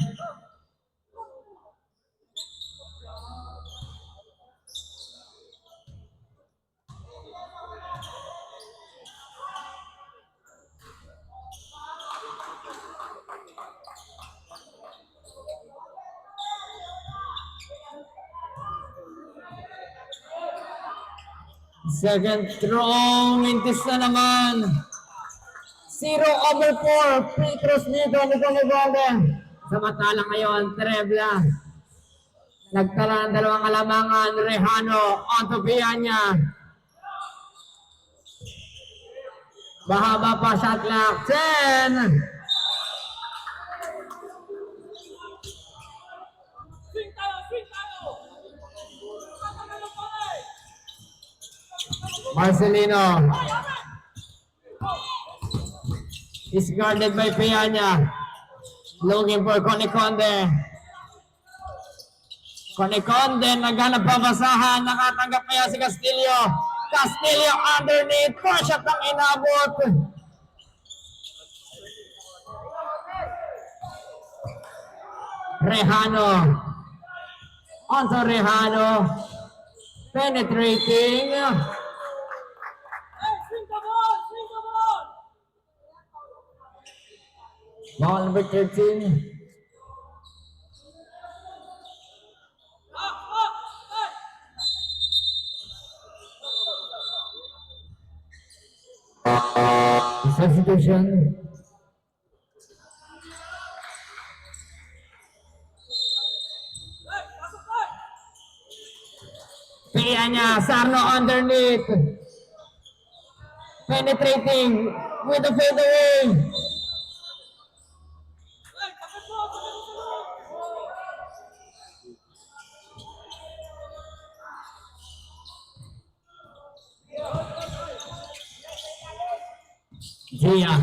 Second throw, Mintis na naman. 0/4. Free throws dito ni Golden. Samantala ngayon, Trebla. Nagtala ng dalawang alamangan. Rejano, onto Pianya. Bahaba pa shot clock. 10. Marcelino is guarded by Pianya. Looking for Coniconde. Conicon din, naghanap babasahan. Nakatanggap kaya si Castillo. Castillo underneath. Four shot ang inabot. Rejano. Onto Rejano. Penetrating. Ball number 13. Substitution. Kaya niya, Sarno underneath. Penetrating with the fadeaway. Gia.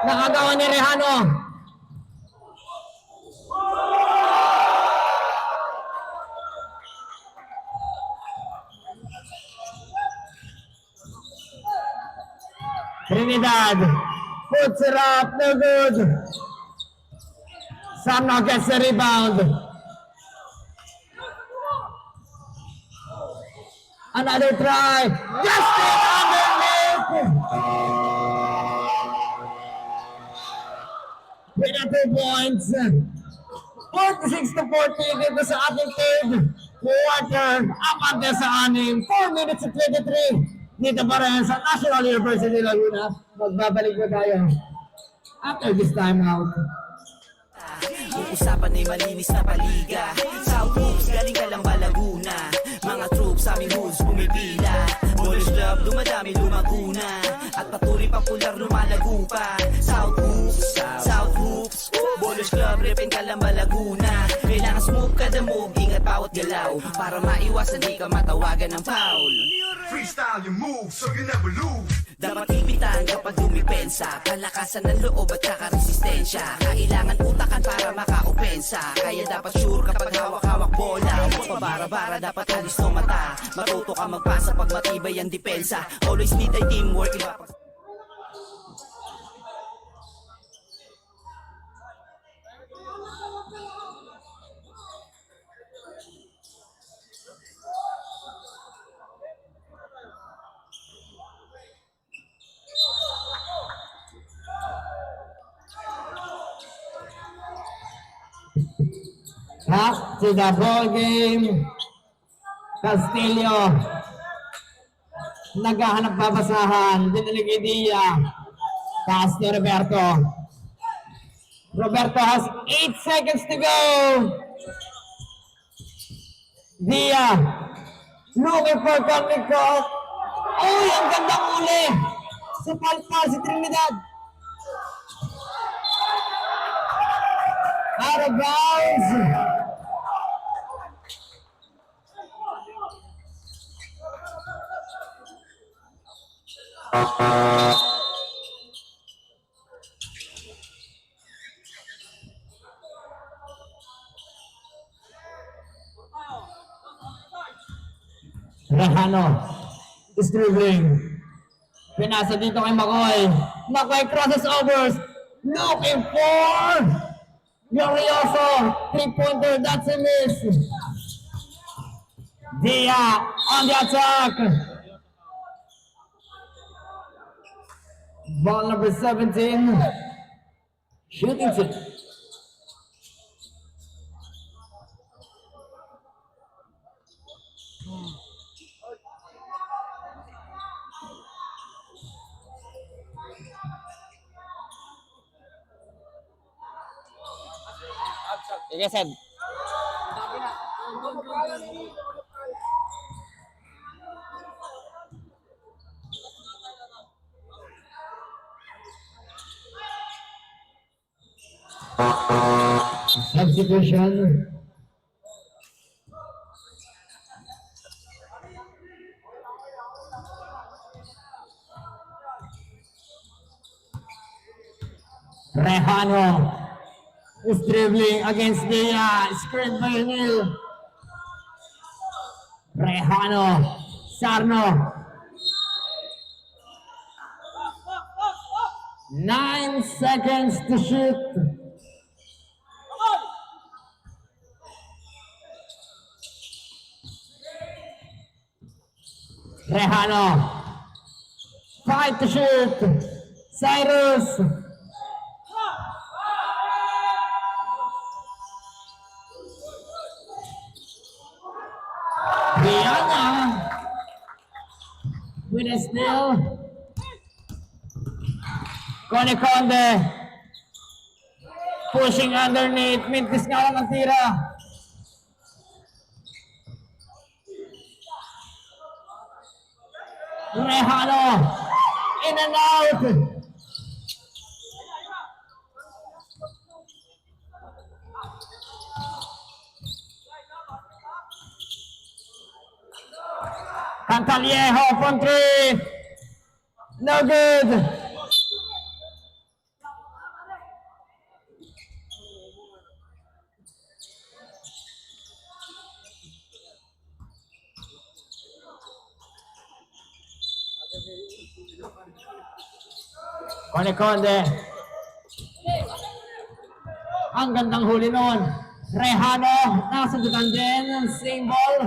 Nakagawa ni Rejano. Trinidad puts it up, no good. Sarno gets the rebound. Another try. Justin underneath. With the 2 points. 46-40 dito sa ating third quarter. Up until sa 4 minutes at 23. Dito pa rin sa National University Laguna. Magbabalik po tayo after this time out.
Usapan ay malinis na paliga. South Hoops, galing ka lang ba Laguna? Mga troops, aming hoods, pumipila. Boys Club, dumadami lumaguna. At patuloy popular, lumalago pa. South Hoops, Bowlers Club, repin ka lang ba Laguna? Kailangan smooth kada move, ingat bawat galaw. Para maiwasan di ka matawagan ng foul.
Freestyle your move so you never lose.
Dapat ipitan kapag dumipensa. Palakasan ng loob at saka resistensya. Kailangan utakan para makaopensa. Kaya dapat sure kapag hawak-hawak bola. Huwag pabara-bara, dapat alis ng mata. Matuto ka magpasa pag matibay ang depensa. Always need a teamwork. Iba pag...
Back to the ball game. Castillo. Naghahanap babasahan. Dinilig Dia. Pass to Roberto. Roberto has 8 seconds to go. Dia. Looking for Conicon. Uy, ang gandang uli. Sa palpal si Trinidad. Out of bounds. Rejano is dribbling. Pinasa dito kay Makoy. Makoy crosses overs. Looking for Glorioso. 3-pointer. That's a miss. Dia on the attack. Ball number 17. Shooting it. Yes, sir. Substitution. Rejano is dribbling against the screen by Neil. Rejano, Sarno. 9 seconds to shoot. Rejano. 5 to shoot. Cyrus. Rihanna with a steal. Conde pushing underneath. Mintis nga lang ang tira. Rejano in and out. Cantaliejo from 3. No good. Conde. Ang gandang huli nun. Rejano, nasundutan din. Same ball.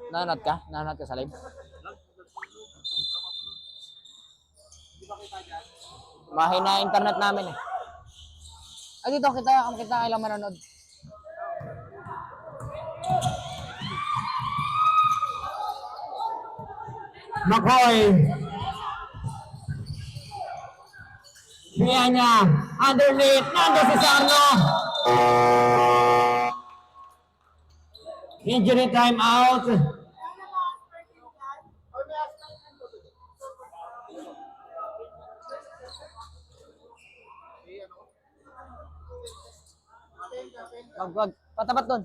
Nanat ka? Nanat ka sa live? Mahina internet namin eh. Ay dito kita kailang manonood.
McCoy. Pianya. Underneath. Nando si Sarno. Injury time out.
Wag. Patapat doon.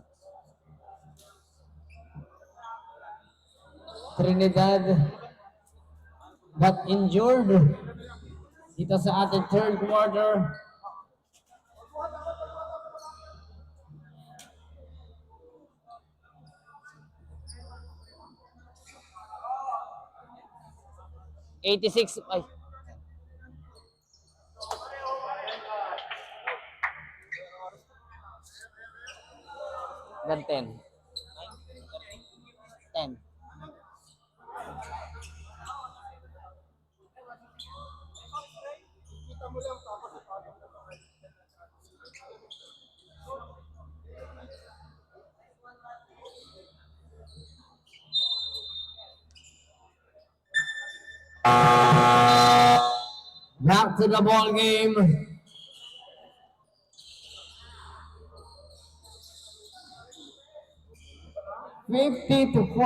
Trinidad but injured dito sa ating third quarter.
₱86. Ay. Dan 10. 10.
Back to the ball game. $50-42.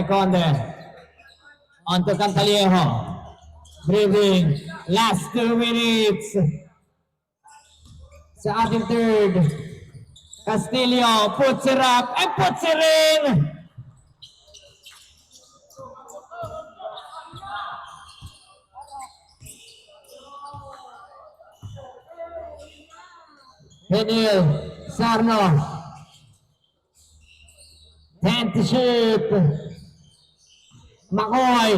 Conde. On to Cantaliejo. Dribbling. Last 2 minutes. Sa ating third. Castillo puts it up and puts it in. Henil Sarno. 10 to shoot. McCoy.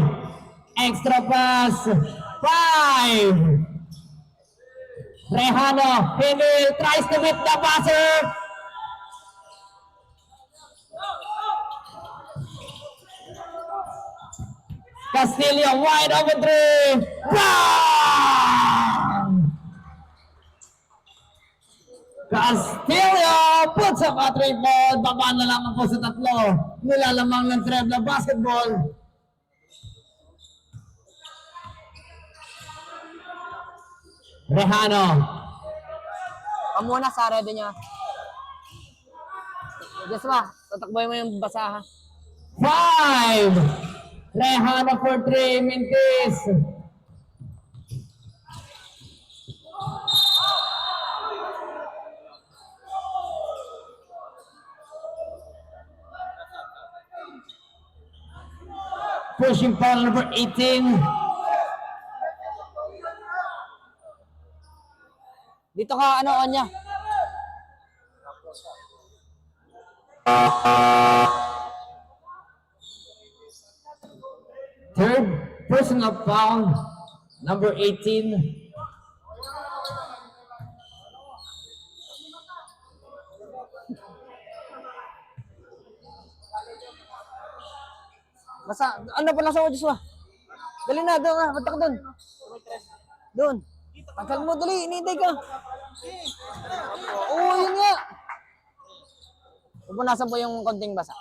Extra pass. 5. Rejano. Henil tries to beat the buzzer. Castillo wide open 3. Bang! Castillo puts up a 3 ball. Baba na lamang po sa 3. Nilalamang ng Trev na basketball. Rejano.
Pamuna sa ready niya. Just tatakboy mo yung basa ha.
5. Rehano for 3, Mintis. Pushing foul number 18.
Dito ka, ano, Anya?
Third personal foul number 18.
Basta, ano pa lang sa audio ah. Dali na, doon ka. Punta ka doon. Doon. Tagal mo, dali. Inintay ka. Oo, yun nga. Pupunasan po yung konting basa.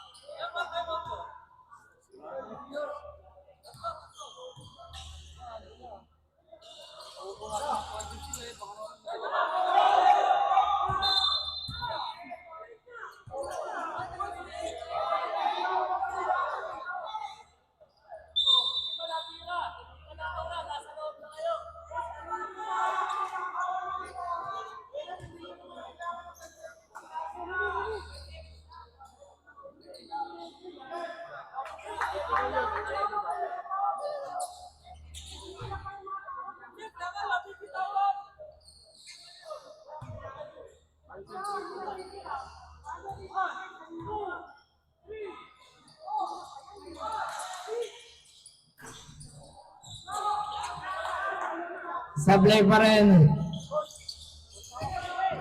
Sablay pa rin.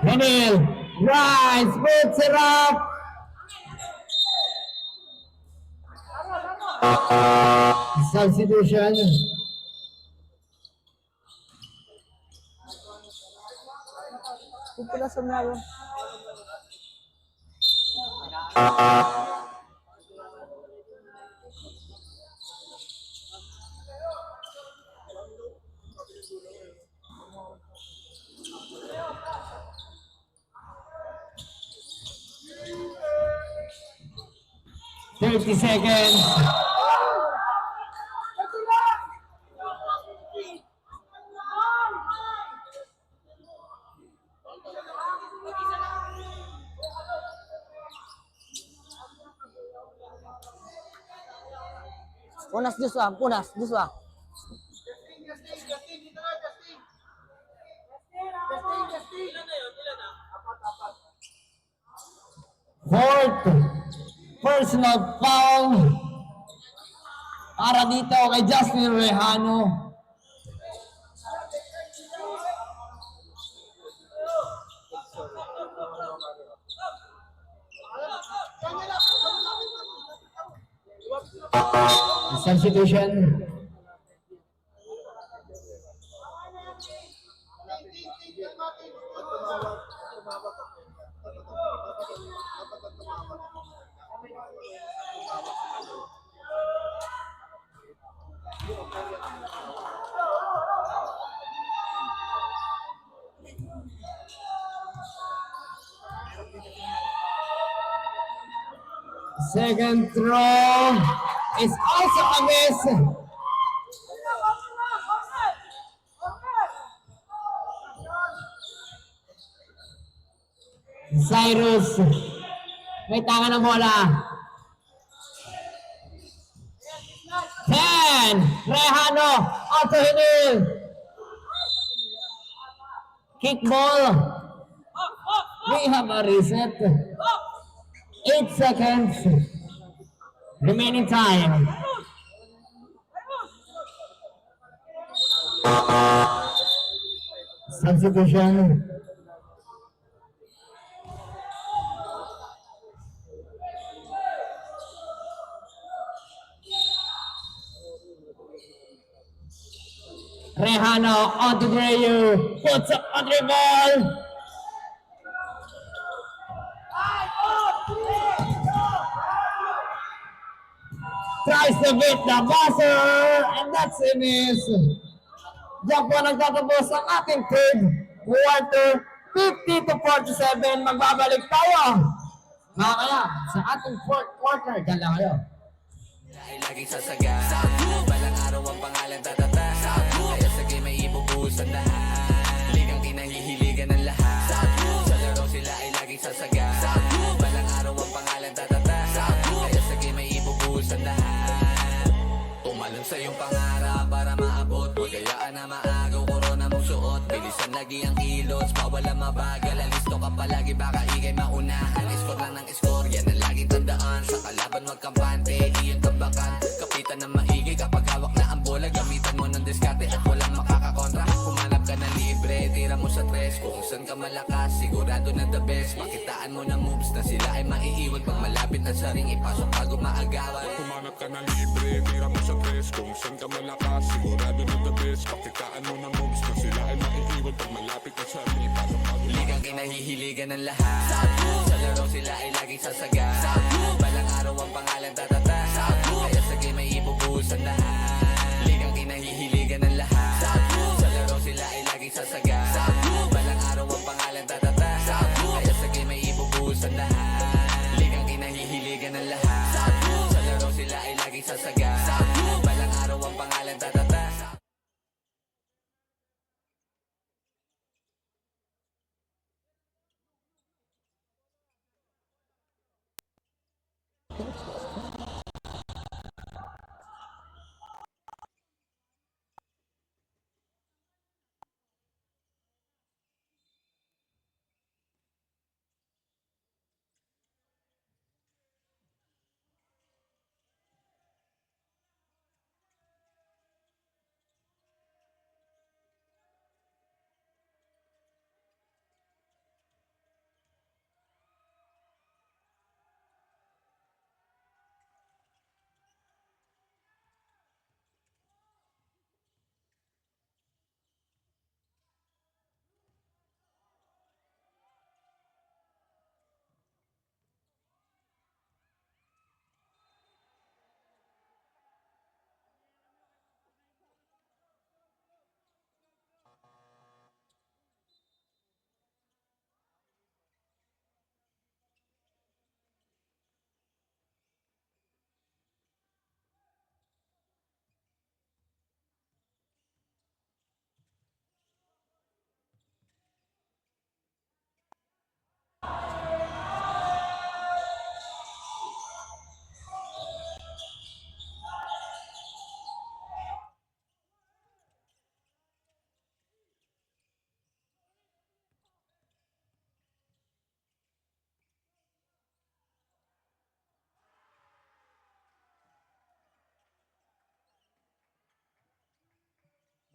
Henil. Rise. Puts it up. Substitution.
Pupunasan na yun.
Thirty seconds.
Punas, Joshua. Punas, Joshua.
Fourth personal foul para dito kay Justin Rehano. Substitution. Second throw is also a miss. Cyrus, may tangan ng bola. 10, Rehano, Otto Hinil. Kick ball. We have a reset. 8 seconds. Remaining time. Substitution. Rehano on the Breyer, puts up on the ball. Tries to beat the buzzer, and that's a miss. Diyan po nagtatapos ang ating third quarter, 50-47. Magbabalik tayo. Mga kaya, sa ating fourth quarter, dyan lang kayo.
Ay laging sasaga Balang araw ang pangalan tatata Kaya sa game ay ibubuhos ang lahat Ligang kinahihiligan ng lahat Sa laro sila ay laging sasaga Balang araw ang pangalan tatata Kaya sa game ay ibubuhos ang lahat Tumalon sa iyong pangarap para maabot Huwag gayaan na maagaw korona mong suot Bilisan lagi ang kilos, bawal ang mabagal Alisto ka palagi baka ikay maunahan Score lang ng score, yan ang laging tandaan Sa kalaban wag kampante, iyon tambakan Kapitan ng maigi kapag hawak na ang bola Gamitan mo ng diskarte at walang makakakontra Humanap ka ng libre, tira mo sa tres Kung saan ka malakas, sigurado na the best Makitaan mo ng moves na sila ay maiiwan Pag malapit na sa ring, ipasok bago maagawan
Humanap ka na libre, tira mo sa tres Kung saan ka malakas, sigurado na the best Pakitaan mo ng moves na sila ay maiiwan Pag malapit na sa ring, ipasok bago
Ligang kinahihiligan ng lahat Sa laro sila ay laging sasaga Balang araw ang pangalan tatata Kaya sa game ay ibubuhos ang lahat Ligang kinahihiligan ng lahat Sa laro sila ay laging sasaga Balang araw ang pangalan tatata Kaya sa game ay ibubuhos ang lahat Ligang kinahihiligan ng lahat Sa laro sila ay laging sasaga Balang araw ang pangalan tatata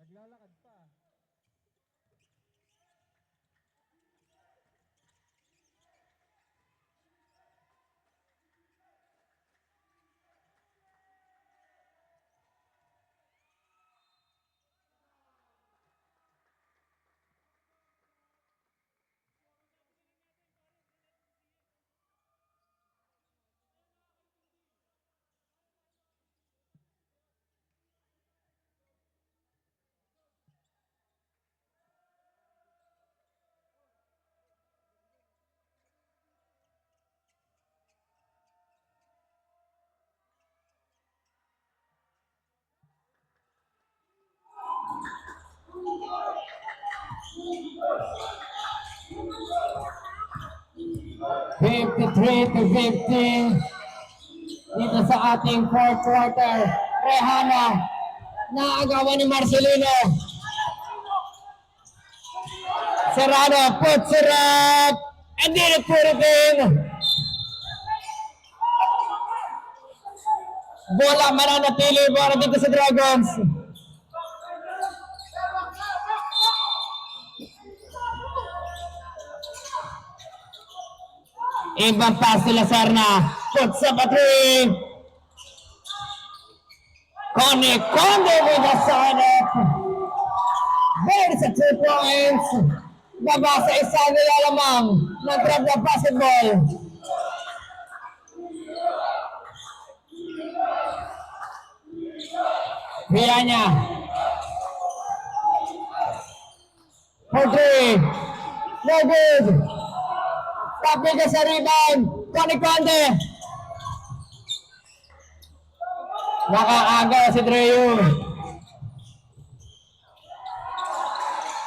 Naglalakad pa.
(53-50) dito sa ating fourth quarter. Rehana, naagawan ni Marcelino. Serrano puts it up and didn't put it in. Bola mananatili para dito sa Dragons. Ibang pass nila Serna. Puts up a three. Connie Conde with a sign up. There's a 2 points. Baba sa isa nila lamang. Nag-grab na basketball. Pianya. For three. No good. Tapi ka sa rebound. Connie Conde. Nakaaga si Drew.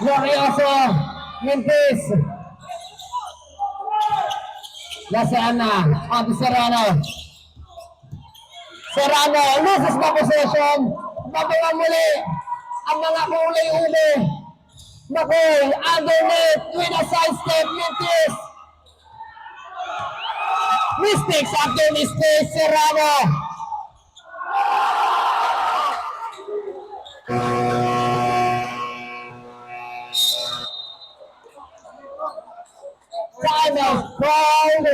Glorioso Mintis. Lasana onto Serrano. Serrano loses the possession. Mabuha muli ang mga kulay uli. Nakoy, underneath with a side step, Mintis. Mistakes after mistakes, Serrano. Time out called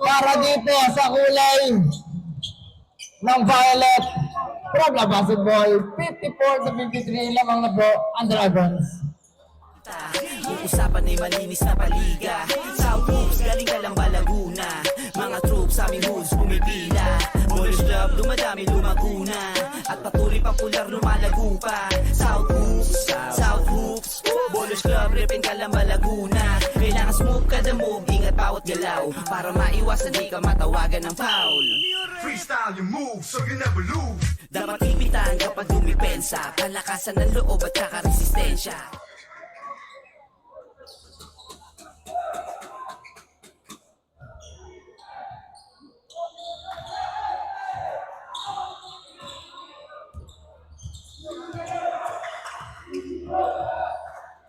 para dito sa kulay ng violet. Problem basketball, 54-53 lamang na po ang Dragons.
Uusapan ay malinis na paliga. South Hoops, galing ka lang ba Laguna? Mga troops sa aming hoods pumipila. Ballers Club, dumadami lumaguna. At patuloy pang pular lumalago pa. South Hoops, Ballers Club, repin ka lang ba Laguna? Kailangan smooth ka the move, ingat bawat galaw para maiwasan di ka matawagan ng foul.
Freestyle your moves so you never lose.
Dapat ipitan kapag dumipensa, palakasan ng loob at saka resistensya.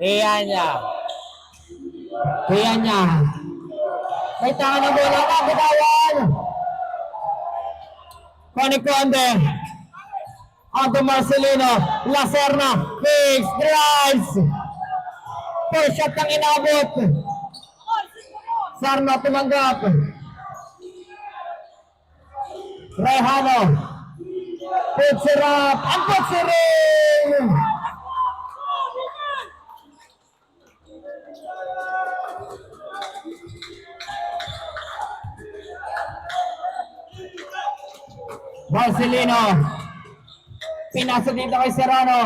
Kaya niya. May tangan na bola na bitawan. Conde. Onto Marcelino. Lacerna. Fix. Drives. First shot ang inabot. Sarno tumanggap. Rehano. Puts it up. And puts it in. Marcelino. Pinasa dito kay Serrano.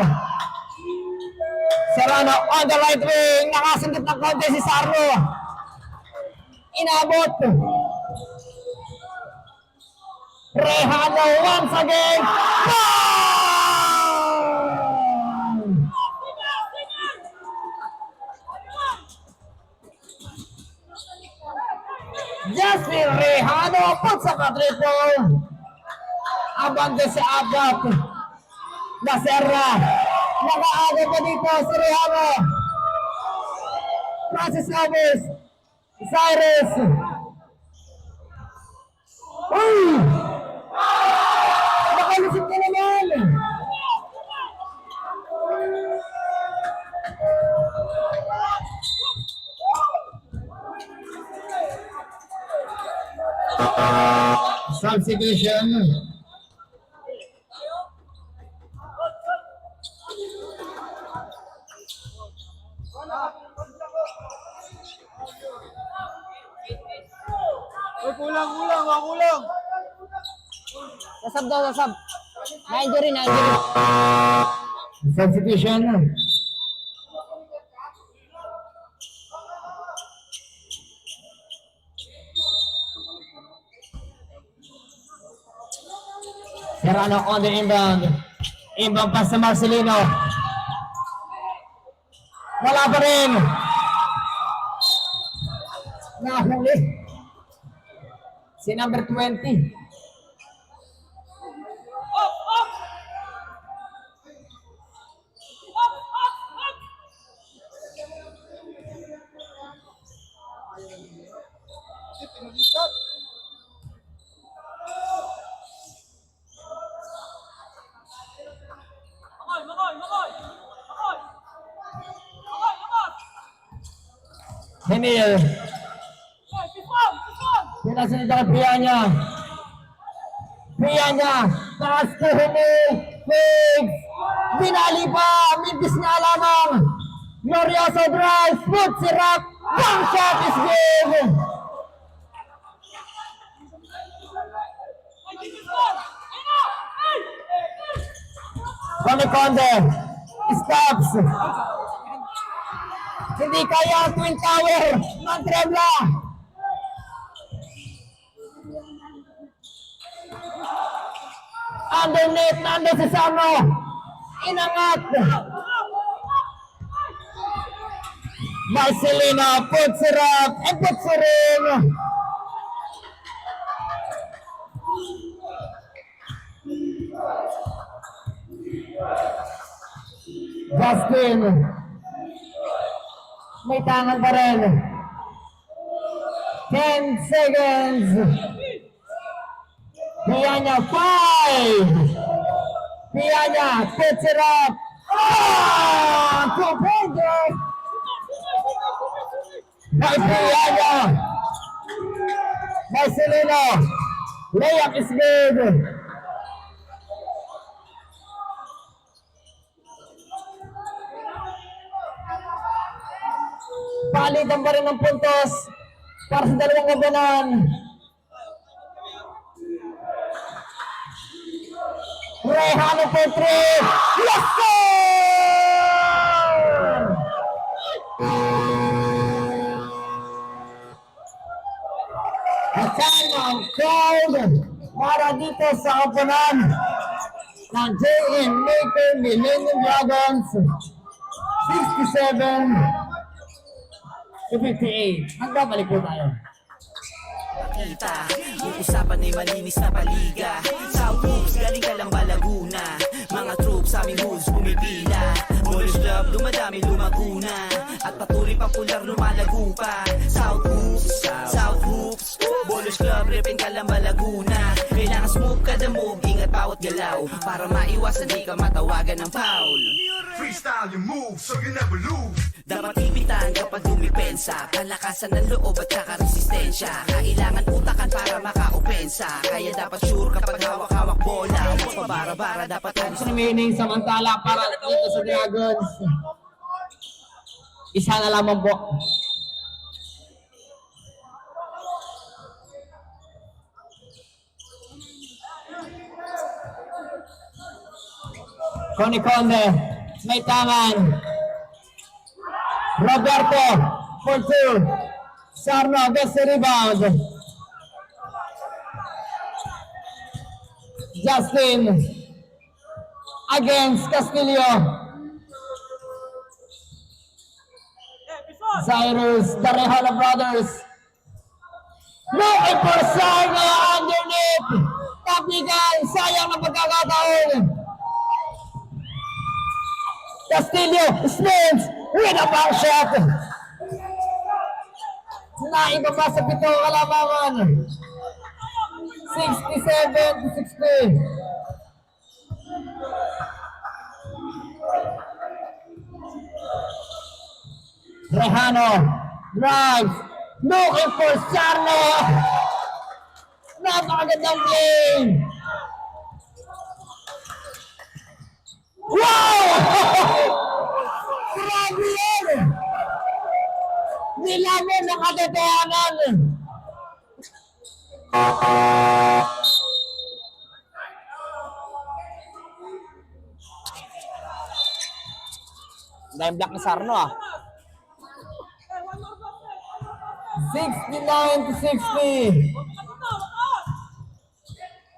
Serrano on the right wing. Nakasundot ng konti si Sarno. Inabot. Rehano once again. Goal! Justin Rehano puts up a triple. Abante si Abat. Lacerna. Nakaaga pa dito si Rehano. Francis Alves. Cyrus. Uy! Nakalusip ka naman. Substitution.
Kulang.
Nasab daw, nasab. Na-injury.
Substitution. Serrano on the inbound. Inbound pass sa Marcelino. Wala pa rin. Nahuli. Si number 20. Henil. Pinasunod ang Pianya. Taas ko Henil. Figs. Binali pa. Mintis niya lamang. Glorioso drive. Puts it up. One shot is good. Conde. Stops. Hindi kaya ang Twin Tower ng Trebla. underneath, nando si Sarno. Inangat. Marcelino puts it up and puts it in. Justin. May tangan pa rin. 10 seconds. Pianya 5. Pianya puts it up. Ah! 2 pointer. By Pianya. Marcelino. Layup is good. Palitan pa rin ng puntos para sa dalawang gabanan. Rehano for 3. Yes, sir! Asan ang crowd para dito sa kapanan ng JN Maker Millennium Dragons 67-58. Magkabalik po tayo.
Kita, uusapan ay malinis na paliga. South Hoops, galing ka lang ba Laguna? Mga troops sa aming hoods pumipila. Ballers Club, dumadami lumaguna. At patuloy popular lumalago pa. South Hoops, Ballers Club, repin ka lang ba Laguna? Kailangan smooth ka the move, ingat bawat galaw para maiwasan di ka matawagan ng foul.
Freestyle your moves so you never lose.
Dapat ipitan kapag dumipensa. Palakasan ng loob at saka resistensya. Kailangan utakan para makaopensa. Kaya dapat sure kapag hawak-hawak bola. Huwag pabara-bara, dapat alis
Remaining samantala para dito sa Dragons. Isa na lamang po. Connie Conde, may tangan. Roberto for 2. Sarno gets the rebound. Justin against Castillo. Cyrus, the Rehana brothers. Looking for Sarno underneath. Technical, sayang na pagkakataon. Castillo spins with a back shot. Naiba pa sa pito kalamangan. 67-60. Rehano drives, looking for Sarno. Napakagandang play. Wow! Grabe yan! Nilamin ng katotohanan. Dahil black ni Sarno ah. 69-60.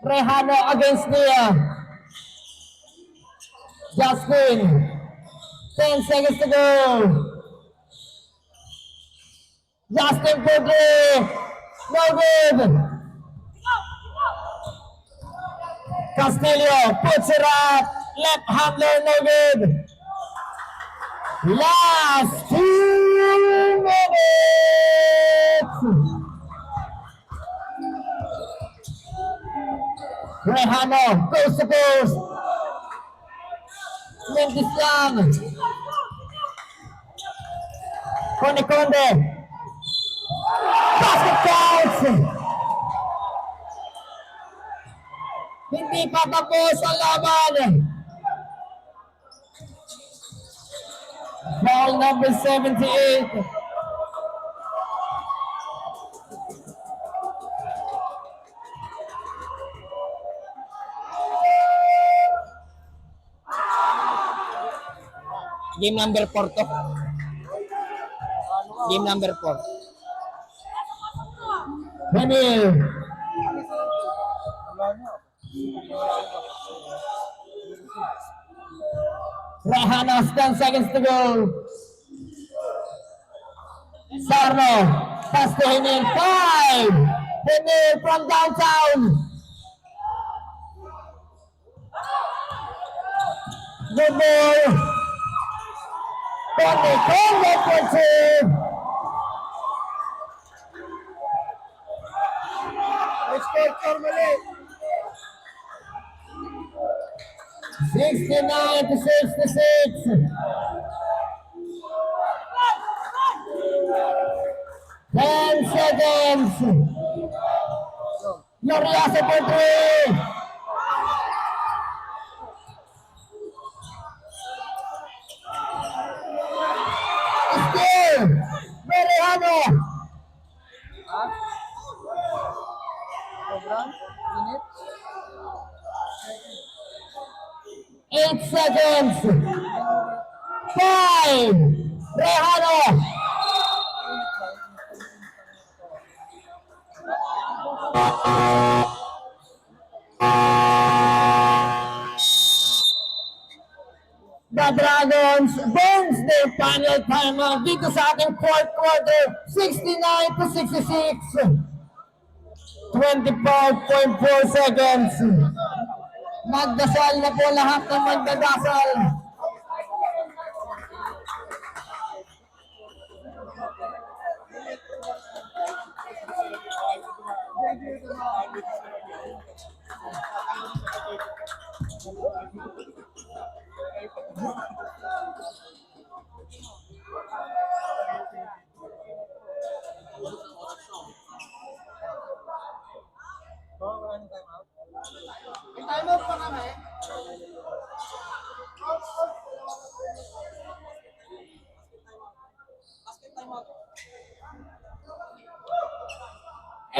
Rehano against Nia. Justin. 10 seconds to go. Justin for 3. No good. Castillo puts it up. Left handler, no good. Last 2 minutes. Rehano goes to post. Mendes lang. Connie Conde. Basket counts. Hindi pa tapos ang laban. Foul number 78. Game number 4 to. Game number 4. Daniel. Rehanos, 10 seconds to go. Sarno, pass to Hinil, 5. Hinil from downtown. Good ball. Tony Conde for 2.
Score mali.
69 to 66. 10 seconds. Glorioso for 3. Still, Merihano.
Sobrang init.
8 seconds. 5. Rehano. The Dragons burns their final timeout dito sa ating fourth quarter, 69 to 66. 25.4 seconds. Magdasal na po lahat ng magdadasal.
Time out pa kami.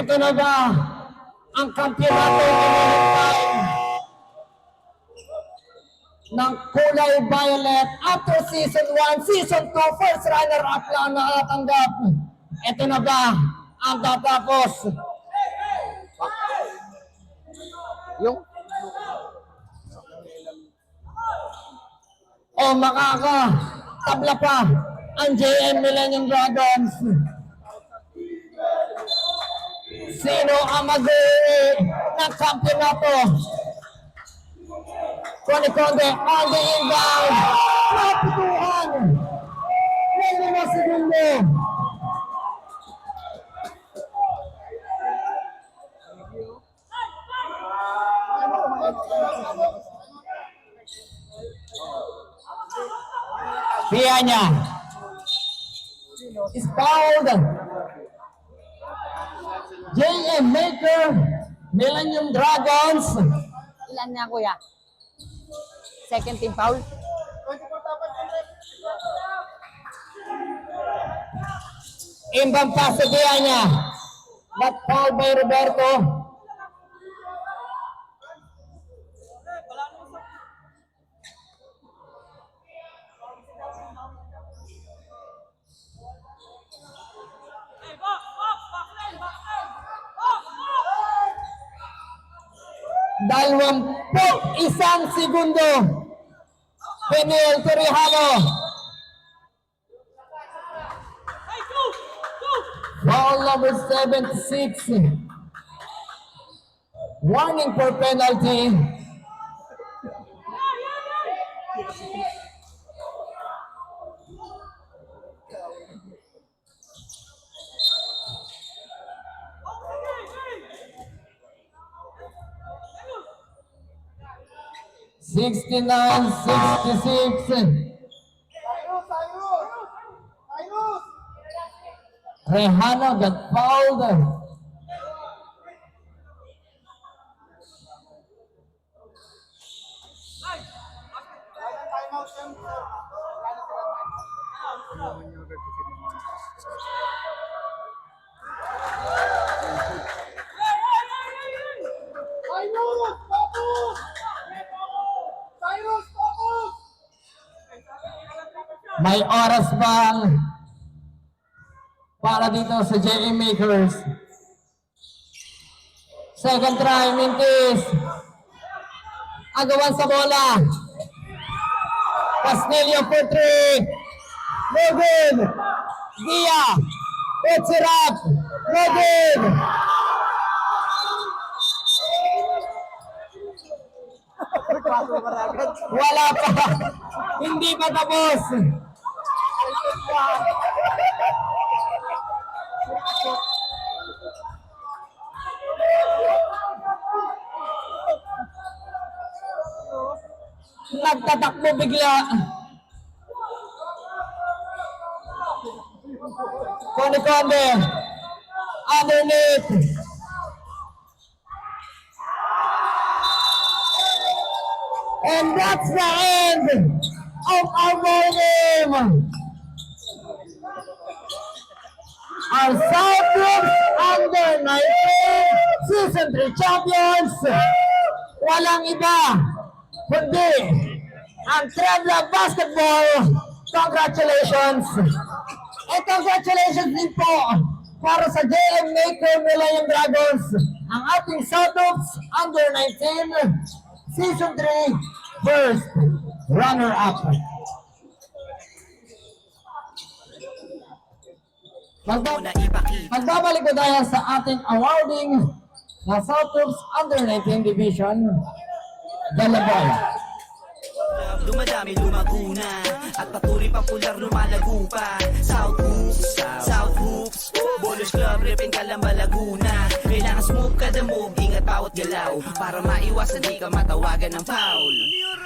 Ito na ba ang kampiyonato hinihintay ng kulay violet after season 1, season 2, first runner-up lang nakatanggap. Ito na ba ang tatapos?
Yung
O makakatabla pa ang JM Millennium Dragons? Sino ang mag-uwi ng kampiyonato? Tony Conde on the inbound. Napituhan. May 5 segundo. Pianya is fouled. JM Maker, Millennium Dragons.
ilan na kuya? Second team foul?
Imbang pass sa Pianya. Not fouled by Roberto. Isang segundo. Penel Torrejano. Foul number 76. Warning for penalty. Sixty-nine, 66. Rehano got fouled. May oras bang para dito sa JM Makers? Second try, Mintis. Agawan sa bola. Castillo for 3. No good. Gia. Puts it up. No good. Wala pa. Hindi pa tapos. Nagtatakbo bigla. Konde underneath. And that's the end of our ball game. Our South Troops under 19 Season 3 champions. Walang iba kundi ang Trebla Basketball. Congratulations! And congratulations din po para sa JM Maker Millennium Dragons, ang ating South Troops under 19 Season 3 first runner-up.
Muna ipakita.
Magbabalik ko tayo sa ating awarding na South Troops under 19 Division. Galaboy.
Dumadami lumaguna at patuloy popular lumalago pa. South Hoops, Bowlers Club, Ripin Calamba, Laguna. Kailangan smooth kada move, ingat bawat galaw para maiwasan di ka matawagan ng foul.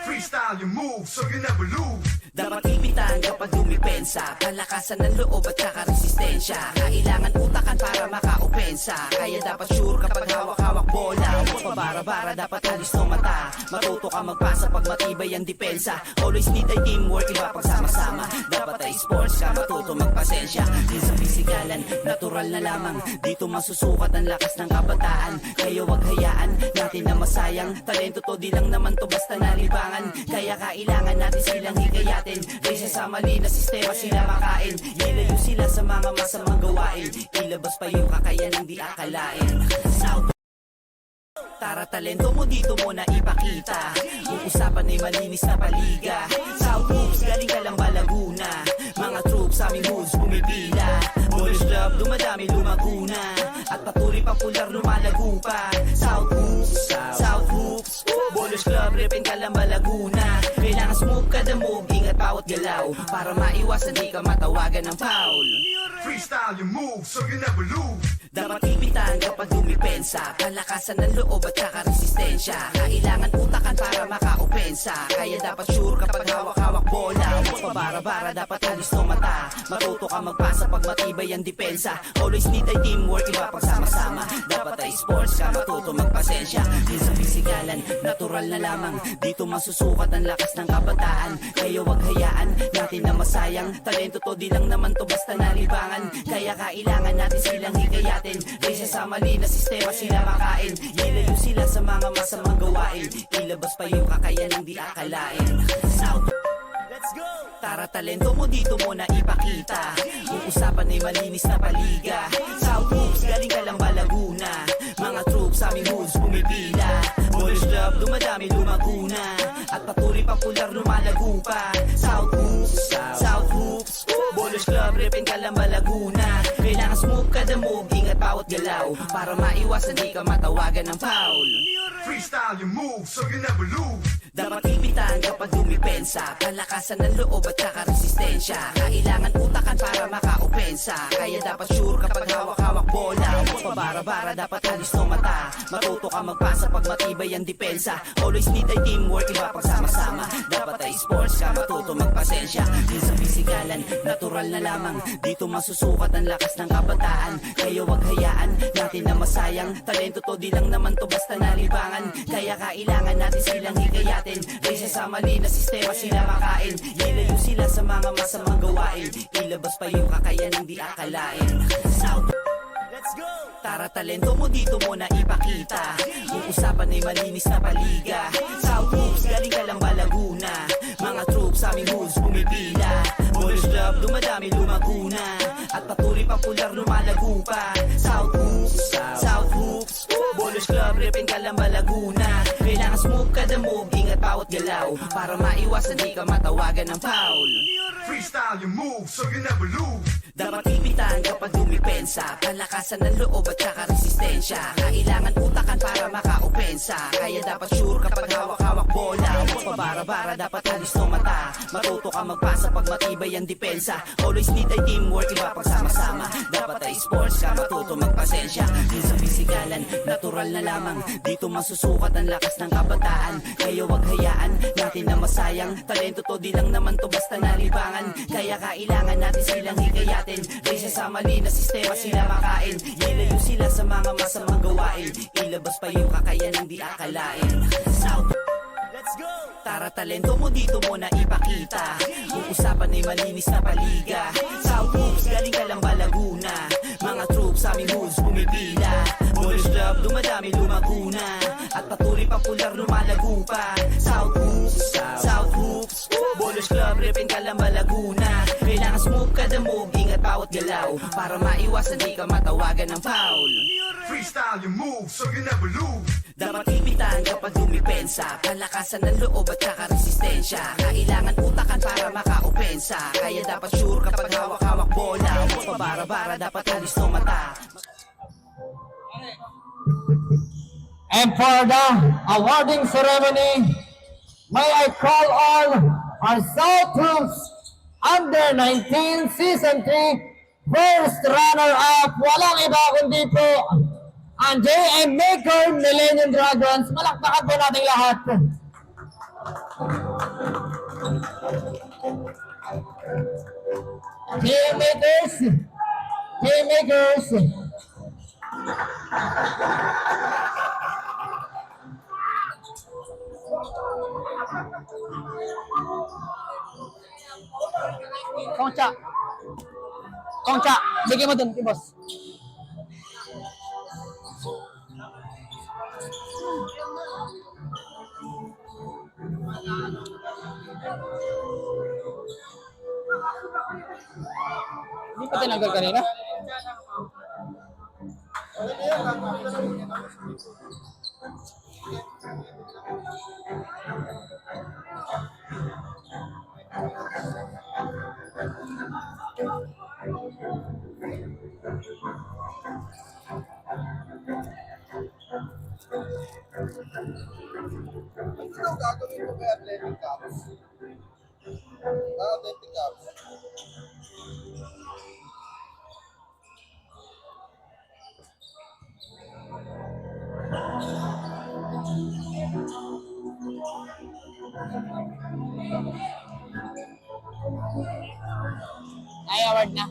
Freestyle your move so you never lose.
Dapat ipitan kapag dumipensa, palakasan ng loob at saka resistensya. Kailangan utakan para makaopensa, kaya dapat sure kapag hawak-hawak bola. Huwag pabara-bara, dapat alis ng mata. Matuto ka magpasa pag matibay ang depensa. Always need ay teamwork, iba pagsama-sama. Dapat ay sports ka, matuto magpasensya. Din sa pisikalan, natural na lamang. Dito masusukat ang lakas ng kabataan. Kaya wag hayaan natin na masayang. Talento to di lang naman to basta nalibangan. Kaya kailangan natin silang hikayatin. Racing sa mali na sistema sila makain. Ilayo sila sa mga masamang gawain. Ilabas pa yung kakayanang di akalain. South Tara talento mo dito mo na ipakita. Yung usapan ay malinis na paliga. South Hoops, galing ka lang ba Laguna? Mga troops sa aming hoods pumipila. Bowlers Club, dumadami lumaguna at patuloy popular lumalago pa. South Hoops, Bowlers Club, Ripin Calamba, Laguna. Kailangan smooth kada move, ingat bawat galaw para maiwasan di ka matawagan ng foul.
Freestyle your move so you never lose.
Dapat ipitan kapag dumipensa, palakasan ng loob at saka resistensya. Kailangan utakan para makaopensa, kaya dapat sure kapag hawak-hawak bola. Huwag pabara-bara, dapat alis ng mata. Matuto ka magpasa pag matibay ang depensa. Always need ay teamwork, iba pagsama-sama. Dapat ay sports ka, matuto magpasensya. Din sa pisikalan, natural na lamang. Dito masusukat ang lakas ng kabataan. Kaya wag hayaan natin na masayang. Talento to di lang naman to basta nalibangan. Kaya kailangan natin silang hikayatin. Racing sa mali na sistema sila makain. Ilayo sila sa mga masamang gawain. Ilabas pa yung kakayanang di akalain. South Let's go! Tara talento mo dito mo na ipakita. Yung usapan ay malinis na paliga. South Hoops, galing ka lang ba Laguna? Mga troops sa aming hoods pumipila. Bowlers Club, dumadami lumaguna at patuloy popular lumalago pa. South Hoops, Bowlers Club, Ripin Calamba, Laguna. Kailangan smooth kada move, ingat bawat galaw para maiwasan di ka matawagan ng foul.
Freestyle your move so you never lose.
Dapat ipitan kapag dumipensa, palakasan ng loob at saka resistensya. Kailangan utakan para makaopensa, kaya dapat sure kapag hawak-hawak bola. Huwag pabara-bara, dapat alis ng mata. Matuto ka magpasa pag matibay ang depensa. Always need ay teamwork, iba pagsama-sama. Dapat ay sports ka, matuto magpasensya. Din sa pisikalan, natural na lamang. Dito masusukat ang lakas ng kabataan. Kaya wag hayaan natin na masayang. Talento to di lang naman to basta nalibangan. Kaya kailangan natin silang hikayatin. Racing sa mali na sistema sila makain. Ilayo sila sa mga masamang gawain. Ilabas pa yung kakayanang di akalain. South Let's go! Tara talento mo dito mo na ipakita. Yung usapan ay malinis na paliga. South Hoops, galing ka lang ba Laguna? Mga troops sa aming hoods pumipila. Bowlers Club, dumadami lumaguna at patuloy popular lumalago pa. South Hoops, Bowlers Club, Ripin Calamba, Laguna. Kailangan smooth ka kada move, ingat bawat galaw para maiwasan di ka matawagan ng foul.
Freestyle your move so you never lose.
Dapat ipitan kapag dumipensa, palakasan ng loob at saka resistensya. Kailangan utakan para makaopensa, kaya dapat sure kapag hawak-hawak bola. Huwag pabara-bara, dapat alis ng mata. Matuto ka magpasa pag matibay ang depensa. Always need ay teamwork, iba pagsama-sama. Dapat ay sports ka, matuto magpasensya. Yun sa pisikalan, natural na lamang. Dito masusukat ang lakas ng kabataan. Kaya wag hayaan natin na masayang. Talento to, di lang naman to basta nalibangan. Kaya kailangan natin silang hikayatin. Risa sa mali na sistema sila makain. Ilayo sila sa mga masamang gawain. Ilabas pa yung kakayanang di akalain. South, let's go! Tara, talento mo dito mo na ipakita. Kung usapan ay malinis na paliga. South Hoops, galing ka lang ba Laguna? Mga troops sa aming hoods pumipila. Polish Club, dumadami lumaguna. At patuloy popular lumalago pa. South Hoops, South Hoops. Polish Club, repin ka lang ba Laguna? Kailangan smooth kada move, ingat bawat galaw para maiwasan di ka matawagan ng foul.
Freestyle your move so you never lose.
Dapat ipitan kapag dumipensa, palakasan ng loob at saka resistensya. Kailangan utakan para makaopensa, kaya dapat sure kapag hawak-hawak bola. Huwag pabara-bara, dapat alis ng mata.
And for the awarding ceremony, may I call on our South Troops Under 19 Season 3 first runner-up. Walang iba kundi po ang JM Maker Millennium Dragons. Malakpakan po natin lahat. JM Makers, JM Makers.
Kongcha. Kongcha. Bigyan mo dun, kay boss. Hindi pa tinanggal kanina?
Ano gagawin ko kay Athletic Cups? Athletic Cups.
Ay, award na.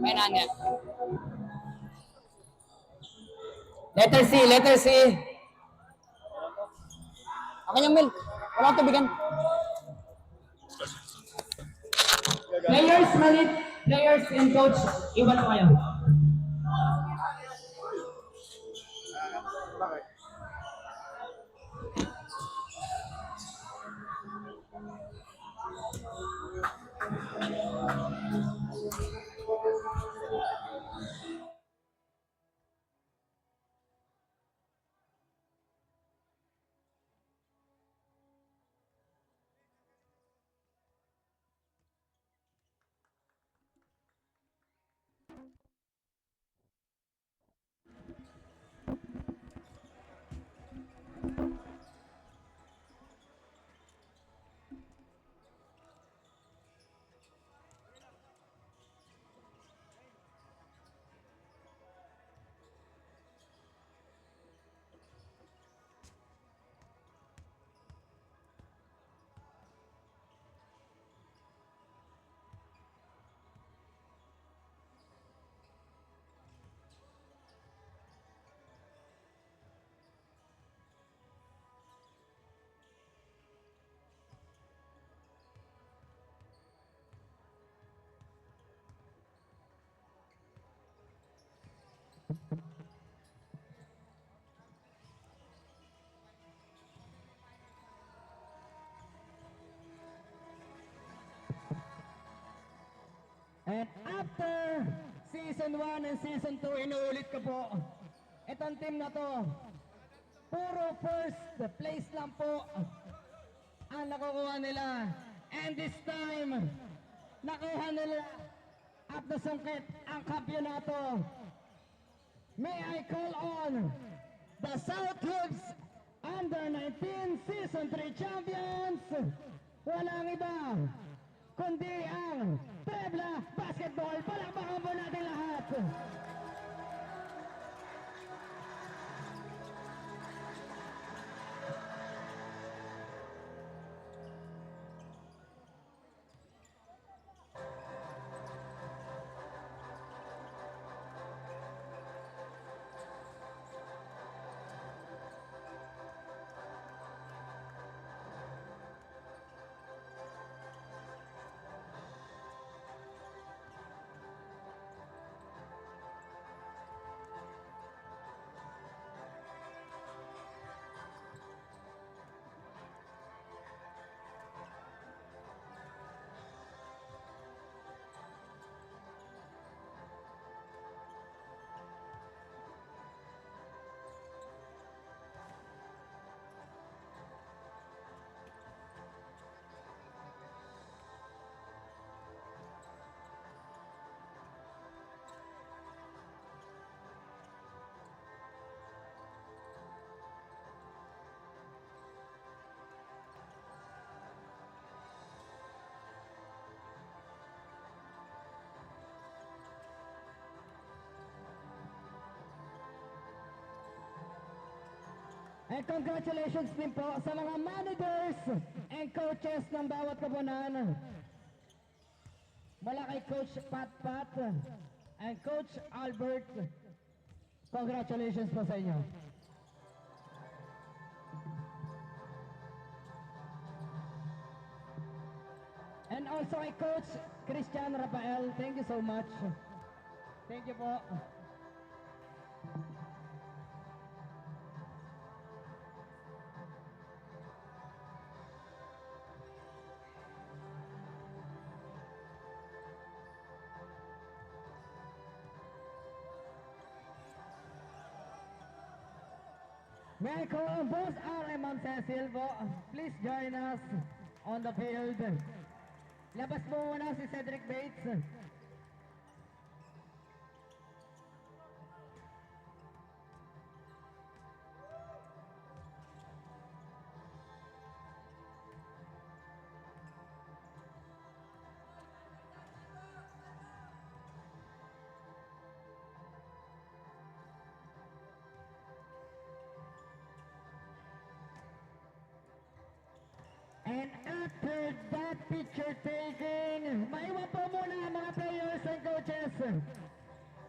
May nanya.
Letter C, letter C.
Akin yung milk. Wala akong tubigan.
Players, malit. Players and coach, iwan na kayo.
And after Season 1 and Season 2, inuulit ko po, itong team na to, puro first place lang po ang nakukuha nila. And this time, nakuha nila at nasungkit ang kampyonato. May I call on the South Hoops Under-19 Season 3 Champions, walang iba kundi ang Trebla Basketball. Palakpakan po natin lahat. And congratulations din po sa mga managers and coaches ng bawat koponan. Mula kay Coach Pat and Coach Albert. Congratulations po sa inyo. And also kay Coach Christian Rafael. Thank you so much. Thank you po. May I call on Boss RM and Cecil po. Please join us on the field. Labas po muna si Cedric Bates. And after that picture taking, maiwan po muna ang mga players and coaches.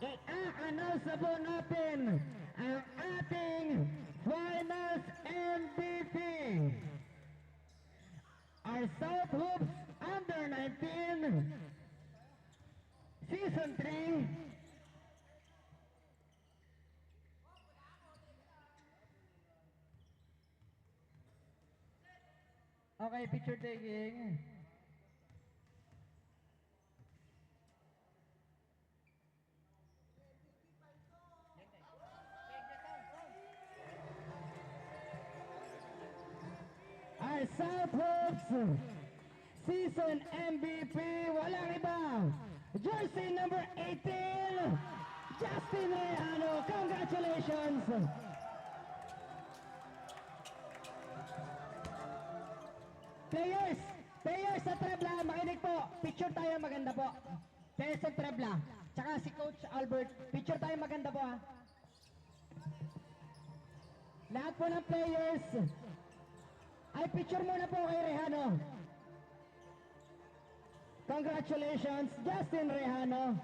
I-announce na po natin ang ating Finals MVP. Our South Hoops Under-19 Season 3. Okay, picture taking. Our South Hoops Season MVP, walang iba. Jersey number 18, Justin Rehano. Congratulations. Players sa Trebla, makinig po. Picture tayo maganda po. Players sa Trebla. Tsaka si Coach Albert. Picture tayo maganda po ha. Lahat po ng players. Ay, picture muna po kay Rehano. Congratulations, Justin Rehano.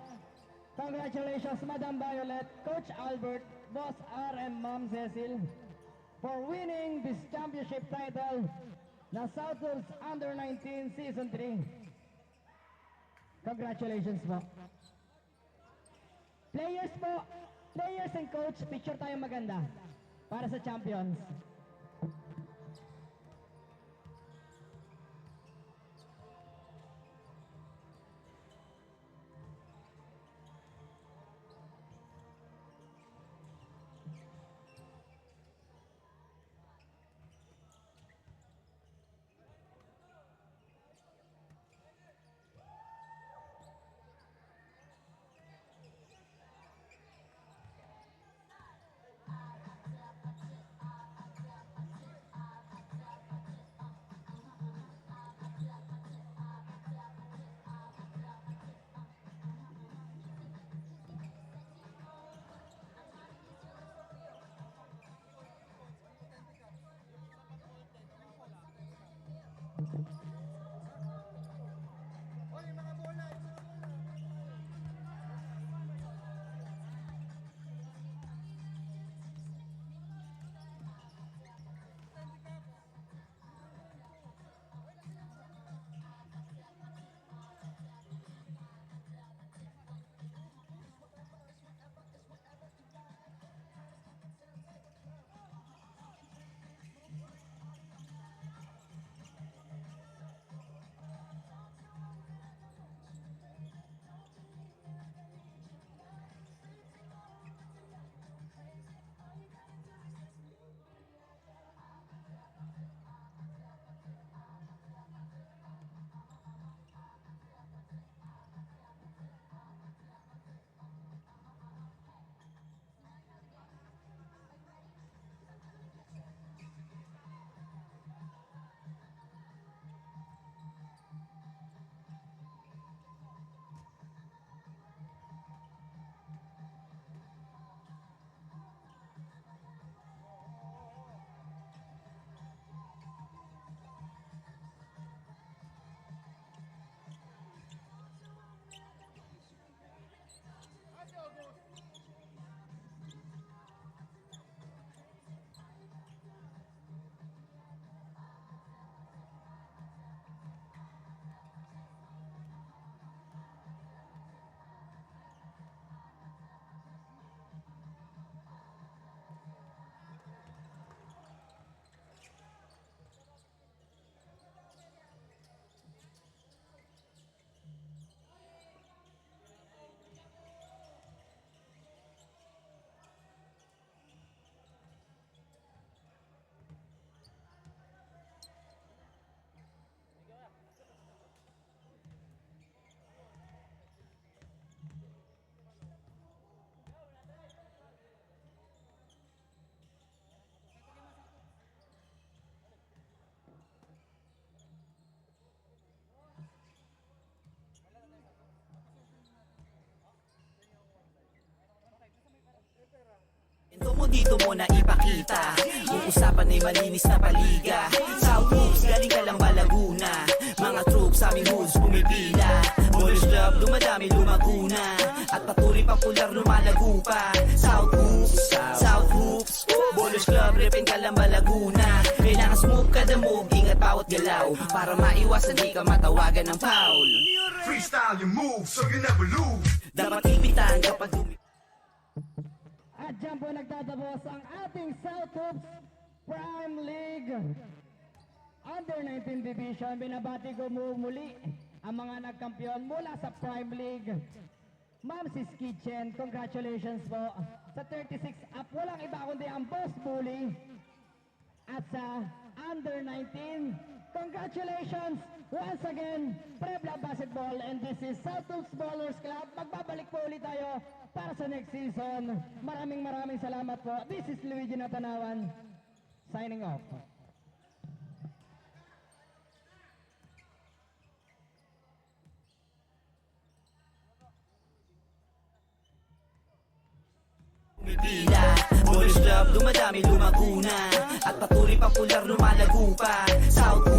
Congratulations, Madam Violet, Coach Albert, Boss R and Ma'am Cecil for winning this championship title na South Hoops Under-19 Season 3. Congratulations po. Players and coach, picture tayo maganda para sa champions.
Ito mo dito mo na ipakita. Uusapan ay malinis na paliga. South Hoops, galing ka lang ba Laguna? Mga troops aming hoods pumipila. Boys Club, dumadami lumaguna. At patuloy popular lumalago pa. South Hoops, South Hoops. Boys Club, repin ka lang ba Laguna? Kailangan smooth kada move, ingat bawat galaw. Para maiwasan di ka matawagan ng foul.
Freestyle your move so you never lose.
Dapat ipitan kapag
At dyan po nagtatapos ang ating South Hoops Prime League Under 19 Division. Binabati ko muli ang mga nagkampiyon mula sa Prime League. Mamsis Kitchen, congratulations po. Sa 36 up, walang iba kundi ang Boss Bully. At sa Under 19, congratulations once again, Puebla Basketball, and this is South Hoops Ballers Club. Magbabalik po ulit tayo para sa next season. Maraming salamat po. This is Luigi Natanawan, signing off.
pumipila. Boys Club, dumadami lumaguna. At patuloy popular lumalago pa. South